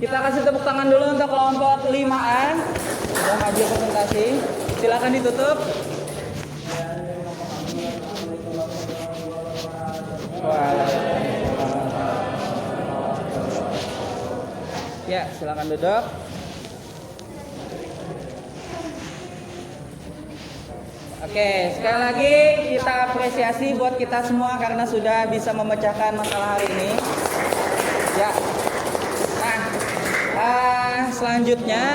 Kita kasih tepuk tangan dulu untuk kelompok 5A. Sudah maju presentasi. Silakan ditutup. Ya, silakan duduk. Oke, sekali lagi kita apresiasi buat kita semua karena sudah bisa memecahkan masalah hari ini. Ya. Nah, selanjutnya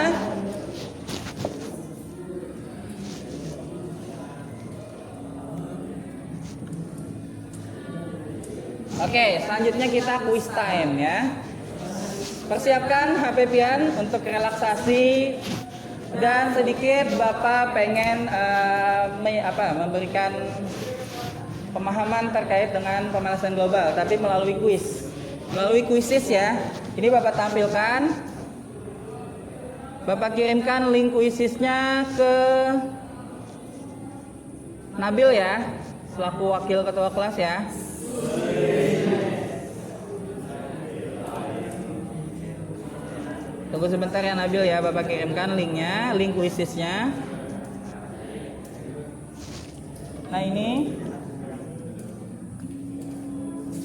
selanjutnya kita quiz time ya. Persiapkan HP pian untuk relaksasi. Dan sedikit Bapak pengen memberikan pemahaman terkait dengan pemanasan global, tapi melalui kuisis ya. Ini Bapak tampilkan, Bapak kirimkan link kuisisnya ke Nabil ya, selaku wakil ketua kelas ya. Tunggu sebentar ya Nabil ya, Bapak kirimkan linknya, link kuisisnya. Nah ini,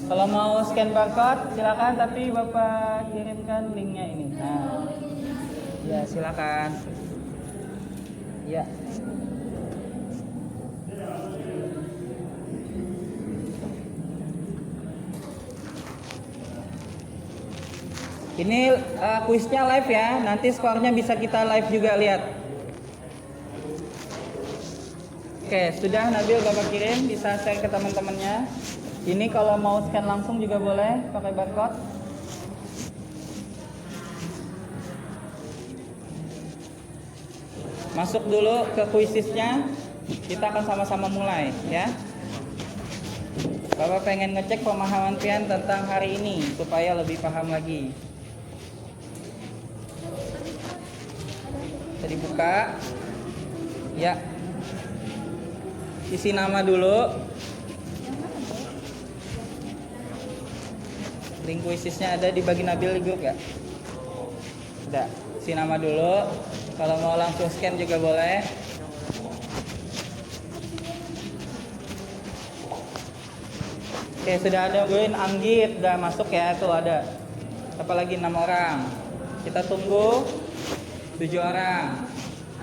kalau mau scan barcode silakan, tapi Bapak kirimkan linknya ini. Nah, ya silakan. Ya. Ini kuisnya live ya, nanti skornya bisa kita live juga lihat. Oke, sudah Nabil Bapak kirim, bisa share ke teman-temannya. Ini kalau mau scan langsung juga boleh pakai barcode. Masuk dulu ke kuisisnya, kita akan sama-sama mulai ya. Bapak pengen ngecek pemahaman pian tentang hari ini supaya lebih paham lagi. Bisa dibuka. Ya. Isi nama dulu. Link kuisisnya ada di bagi Nabil di grup ya. Udah, isi nama dulu. Kalau mau langsung scan juga boleh. Oke, sudah ada Win Anggit, udah masuk ya, tuh ada. Apalagi 6 orang. Kita tunggu 7 orang.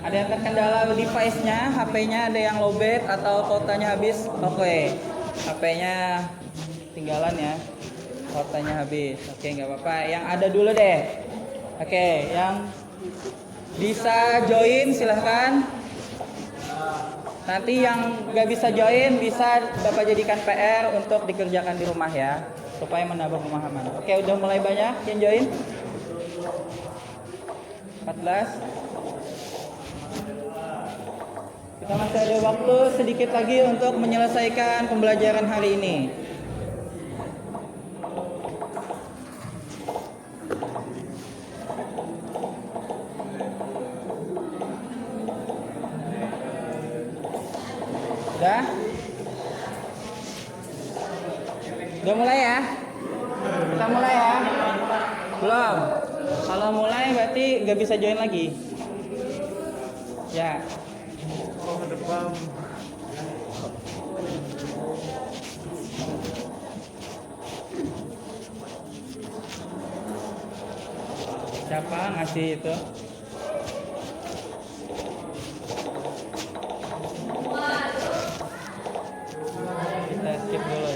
Ada yang terkendala device-nya, HP-nya ada yang lowbat atau kuotanya habis. Oke. HP-nya tinggalan ya. Kuotanya habis. Oke, nggak apa-apa. Yang ada dulu deh. Oke, yang bisa join silahkan. Nanti yang nggak bisa join bisa Bapak jadikan PR untuk dikerjakan di rumah ya, supaya menambah pemahaman. Oke, udah mulai banyak yang join. 14. Kita masih ada waktu sedikit lagi untuk menyelesaikan pembelajaran hari ini. Udah? Udah mulai ya? Kita mulai ya? Belum? Kalau mulai berarti nggak bisa join lagi. Ya. Siapa ngasih itu? Kita skip dulu.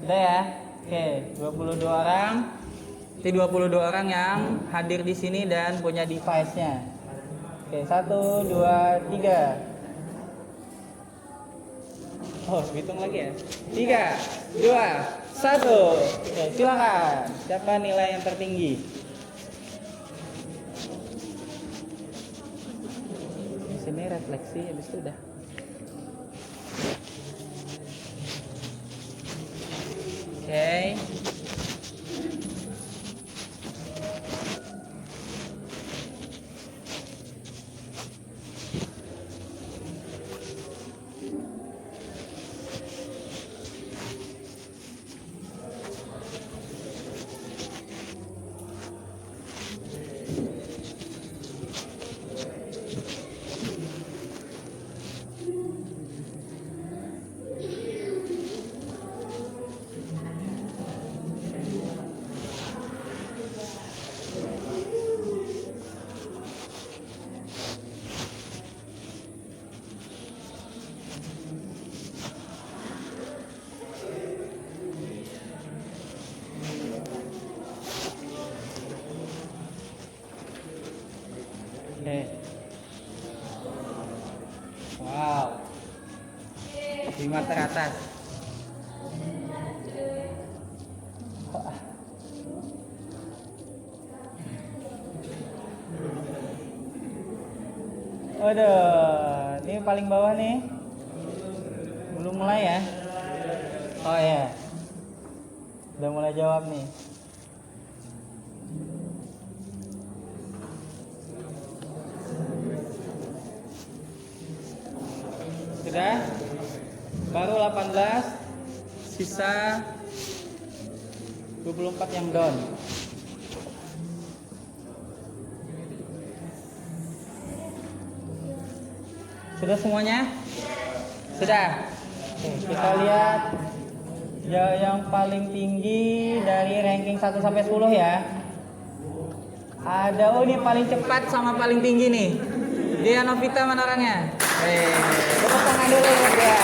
Udah ya? Oke, 22 orang. Itu 22 orang yang hadir di sini dan punya device-nya. Oke, 1, 2, 3. Oh, hitung lagi ya. 3, 2, 1. Oke, silakan. Siapa nilai yang tertinggi? Di sini refleksi habis itu udah. Oke. Oke. Wow. 5 teratas. Waduh, ini paling bawah nih. Belum mulai ya? Oh ya. Udah mulai jawab nih. Sudah? Baru 18, sisa 24 yang down. Sudah semuanya? Sudah. Oke, kita lihat yang paling tinggi dari ranking 1 sampai 10 ya. Ada, oh ini paling cepat sama paling tinggi nih. Dia Novita mana orangnya? Tepuk tangan dulu ya dia.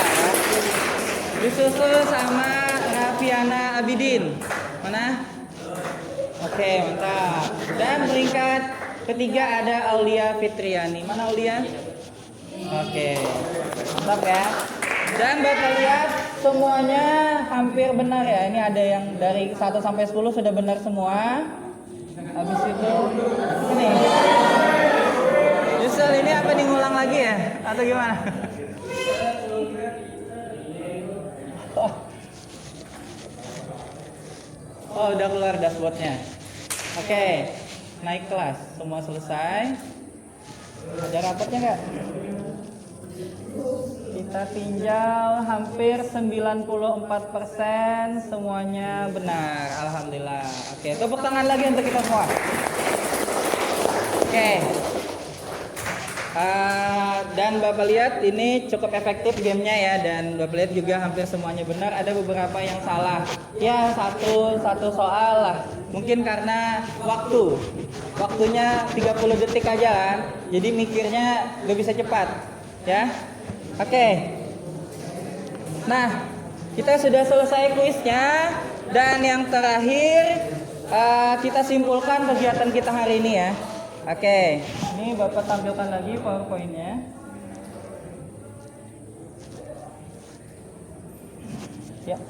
Disusul sama Raffiana Abidin. Mana? Oke, mantap. Dan peringkat ketiga ada Aulia Fitriani. Mana Aulia? Oke, mantap ya. Dan Bapak lihat semuanya hampir benar ya. Ini ada yang dari 1 sampai 10 sudah benar semua. Habis itu ini. Yusel ini apa nih, ngulang lagi ya? Atau gimana? Oh, udah keluar dashboardnya. Oke, naik kelas. Semua selesai. Ada rapotnya nggak? Kita tinjau hampir 94%, semuanya benar. Alhamdulillah. Oke, tepuk tangan lagi untuk kita semua. Oke. Dan Bapak lihat ini cukup efektif gamenya ya, dan Bapak lihat juga hampir semuanya benar. Ada beberapa yang salah. Ya satu soal lah. Mungkin karena waktunya 30 detik aja kan. Jadi mikirnya gak bisa cepat. Ya. Oke. Nah, kita sudah selesai kuisnya, dan yang terakhir kita simpulkan kegiatan kita hari ini ya. Oke, ini Bapak tampilkan lagi PowerPoint-nya. Ya.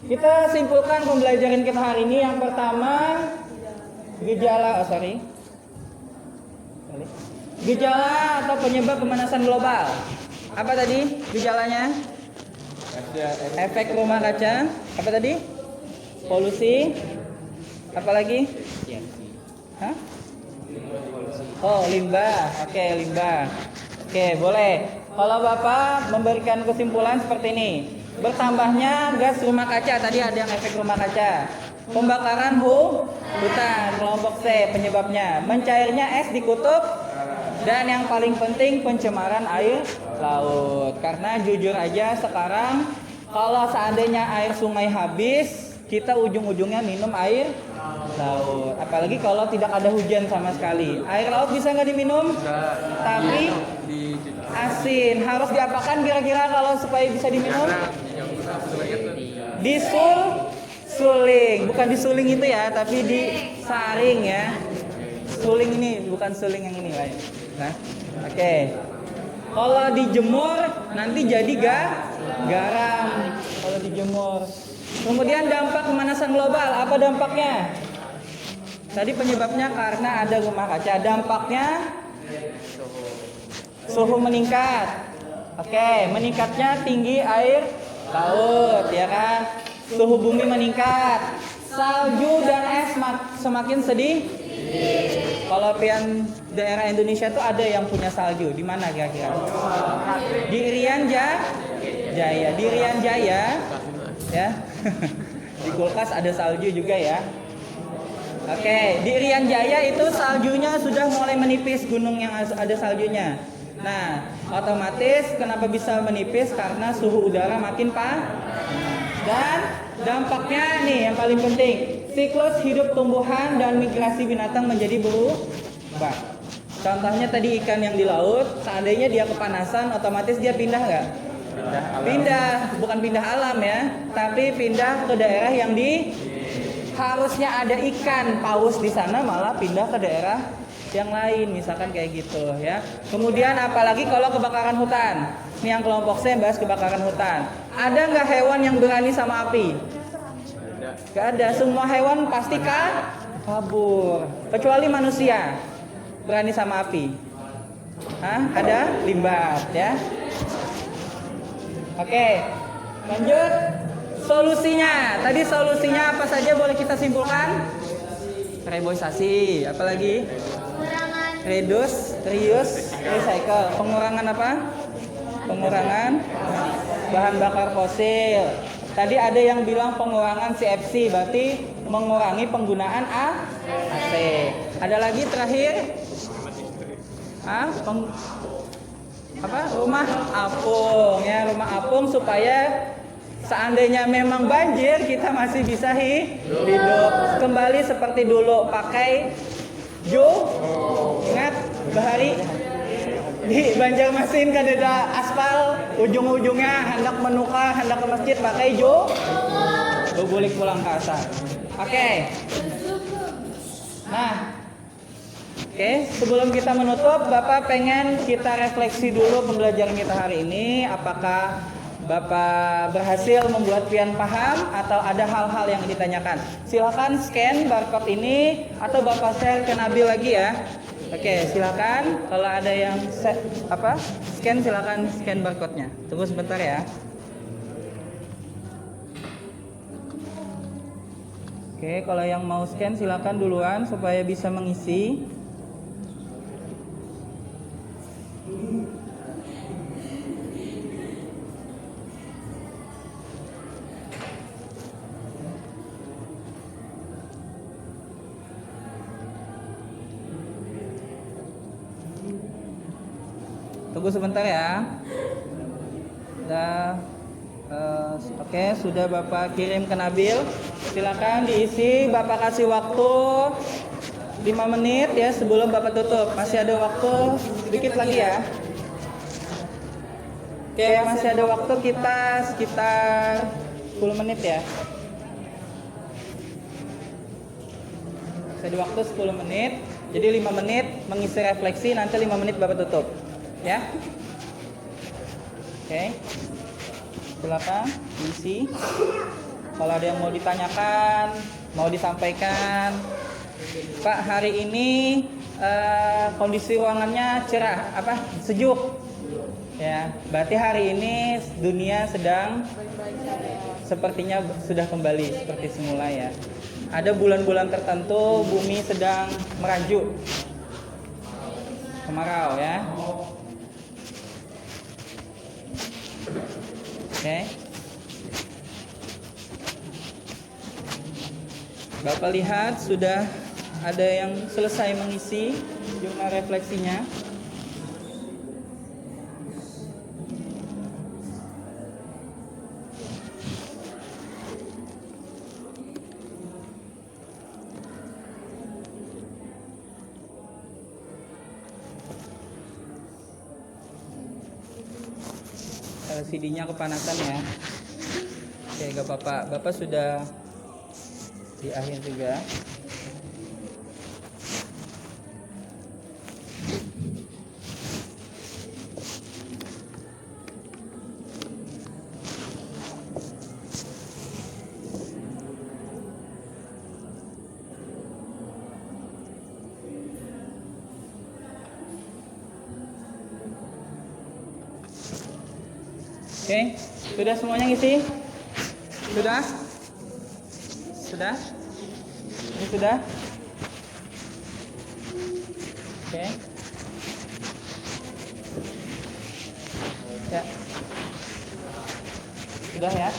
Kita simpulkan pembelajaran kita hari ini. Yang pertama, gejala atau penyebab pemanasan global. Apa tadi gejalanya? Efek rumah kaca. Apa tadi? Polusi. Apa lagi? Hah? Oh, limbah. Oke, limbah. Oke, boleh. Kalau Bapak memberikan kesimpulan seperti ini. Bertambahnya gas rumah kaca, tadi ada yang efek rumah kaca. Pembakaran hutan, kelompok C penyebabnya. Mencairnya es di kutub. Dan yang paling penting pencemaran air laut. Karena jujur aja sekarang kalau seandainya air sungai habis, kita ujung-ujungnya minum air laut. Apalagi kalau tidak ada hujan sama sekali. Air laut bisa nggak diminum? Tapi asin. Harus diapakan kira-kira kalau supaya bisa diminum? Suling. Bukan disuling itu ya, tapi disaring ya. Suling ini bukan suling yang ini lain. Nah, oke. Kalau dijemur nanti jadi garam. Kalau dijemur. Kemudian dampak pemanasan global, apa dampaknya? Tadi penyebabnya karena ada rumah kaca. Dampaknya suhu meningkat. Oke, meningkatnya tinggi air laut, ya kan? Suhu bumi meningkat. Salju dan es semakin sedih. Kalau pian daerah Indonesia tuh ada yang punya salju. Di mana kira-kira? Di Irian Jaya. Di Irian Jaya, ya. Di kulkas ada salju juga ya. Oke, di Irian Jaya itu saljunya sudah mulai menipis, gunung yang ada saljunya. Nah, otomatis kenapa bisa menipis? Karena suhu udara makin dan dampaknya nih yang paling penting, siklus hidup tumbuhan dan migrasi binatang menjadi berubah. Contohnya tadi ikan yang di laut, seandainya dia kepanasan, otomatis dia pindah nggak? Pindah, bukan pindah alam ya, tapi pindah ke daerah yang harusnya ada ikan paus di sana, malah pindah ke daerah yang lain, misalkan kayak gitu ya. Kemudian apalagi kalau kebakaran hutan. Ini yang kelompok C bahas kebakaran hutan. Ada nggak hewan yang berani sama api? Nggak ada. Semua hewan pasti kabur, kecuali manusia berani sama api. Ada limbah ya. Oke, lanjut. Solusinya. Tadi solusinya apa saja boleh kita simpulkan? Reboisasi, apalagi? Reduce, reuse, recycle. Pengurangan apa? Pengurangan bahan bakar fosil. Tadi ada yang bilang pengurangan CFC, berarti mengurangi penggunaan AC. Ada lagi terakhir? Rumah apung ya, rumah apung supaya seandainya memang banjir kita masih bisa hidup kembali seperti dulu, pakai ingat Bahari di Banjarmasin kan ada aspal, ujung-ujungnya hendak menukar, hendak ke masjid pakai bebulik pulang ke asar. Oke. Nah, sebelum kita menutup, Bapak pengen kita refleksi dulu pembelajaran kita hari ini. Apakah Bapak berhasil membuat pian paham atau ada hal-hal yang ditanyakan? Silakan scan barcode ini atau Bapak share ke Nabil lagi ya. Oke, silakan. Kalau ada yang scan, silakan scan barcode-nya. Tunggu sebentar ya. Oke, kalau yang mau scan silakan duluan supaya bisa mengisi. Tunggu sebentar ya. Oke, sudah Bapak kirim ke Nabil. Silakan diisi. Bapak kasih waktu 5 menit ya sebelum Bapak tutup. Masih ada waktu sedikit lagi ya. Oke, masih ada waktu kita sekitar 10 menit ya. Masih ada waktu 10 menit. Jadi 5 menit mengisi refleksi, nanti 5 menit Bapak tutup. Ya. Oke. Silakan diisi. Kalau ada yang mau ditanyakan, mau disampaikan. Pak, hari ini kondisi ruangannya cerah, sejuk. Ya, berarti hari ini dunia sedang sepertinya sudah kembali seperti semula ya. Ada bulan-bulan tertentu bumi sedang merajuk. kemarau ya. Oke. Bapak lihat sudah ada yang selesai mengisi jurnal refleksinya. CD-nya kepanasan ya. Oke, gak apa-apa. Bapak sudah di akhir juga. Oke, sudah semuanya ngisi? Sudah? Sudah? Ini sudah? Oke. Ya. Sudah ya?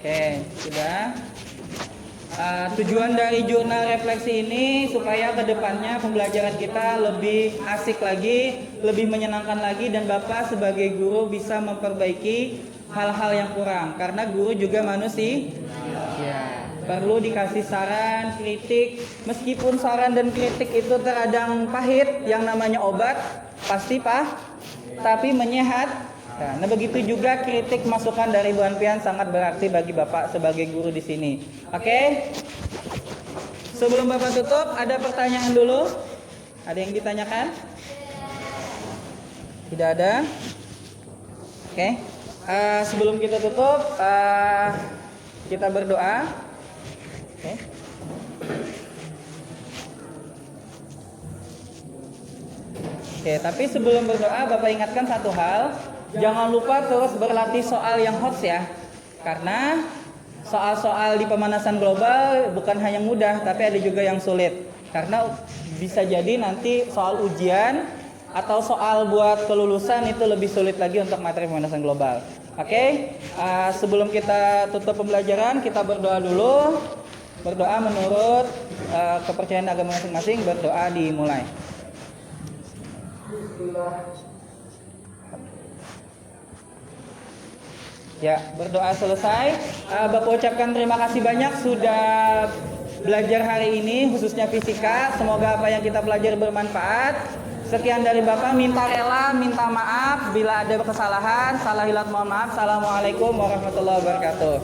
Oke, sudah. Tujuan dari jurnal refleksi ini supaya kedepannya pembelajaran kita lebih asik lagi, lebih menyenangkan lagi, dan Bapak sebagai guru bisa memperbaiki hal-hal yang kurang. Karena guru juga manusia, ya, perlu dikasih saran, kritik. Meskipun saran dan kritik itu terkadang pahit, yang namanya obat pasti tapi menyehat. Nah, begitu juga kritik masukan dari Bu Anpian sangat berarti bagi Bapak sebagai guru di sini. Oke? Sebelum Bapak tutup, ada pertanyaan dulu? Ada yang ditanyakan? Tidak ada? Oke. Sebelum kita tutup, kita berdoa. Oke. Oke, tapi sebelum berdoa, Bapak ingatkan satu hal. Jangan lupa terus berlatih soal yang hots ya. Karena soal-soal di pemanasan global bukan hanya mudah, tapi ada juga yang sulit. Karena bisa jadi nanti soal ujian atau soal buat kelulusan itu lebih sulit lagi untuk materi pemanasan global. Oke, sebelum kita tutup pembelajaran, kita berdoa dulu. Berdoa menurut kepercayaan agama masing-masing, berdoa dimulai. Ya, berdoa selesai. Bapak ucapkan terima kasih banyak sudah belajar hari ini, khususnya fisika. Semoga apa yang kita pelajari bermanfaat. Sekian dari Bapak, minta rela, minta maaf bila ada kesalahan. Salah hilat mohon maaf. Assalamualaikum warahmatullahi wabarakatuh.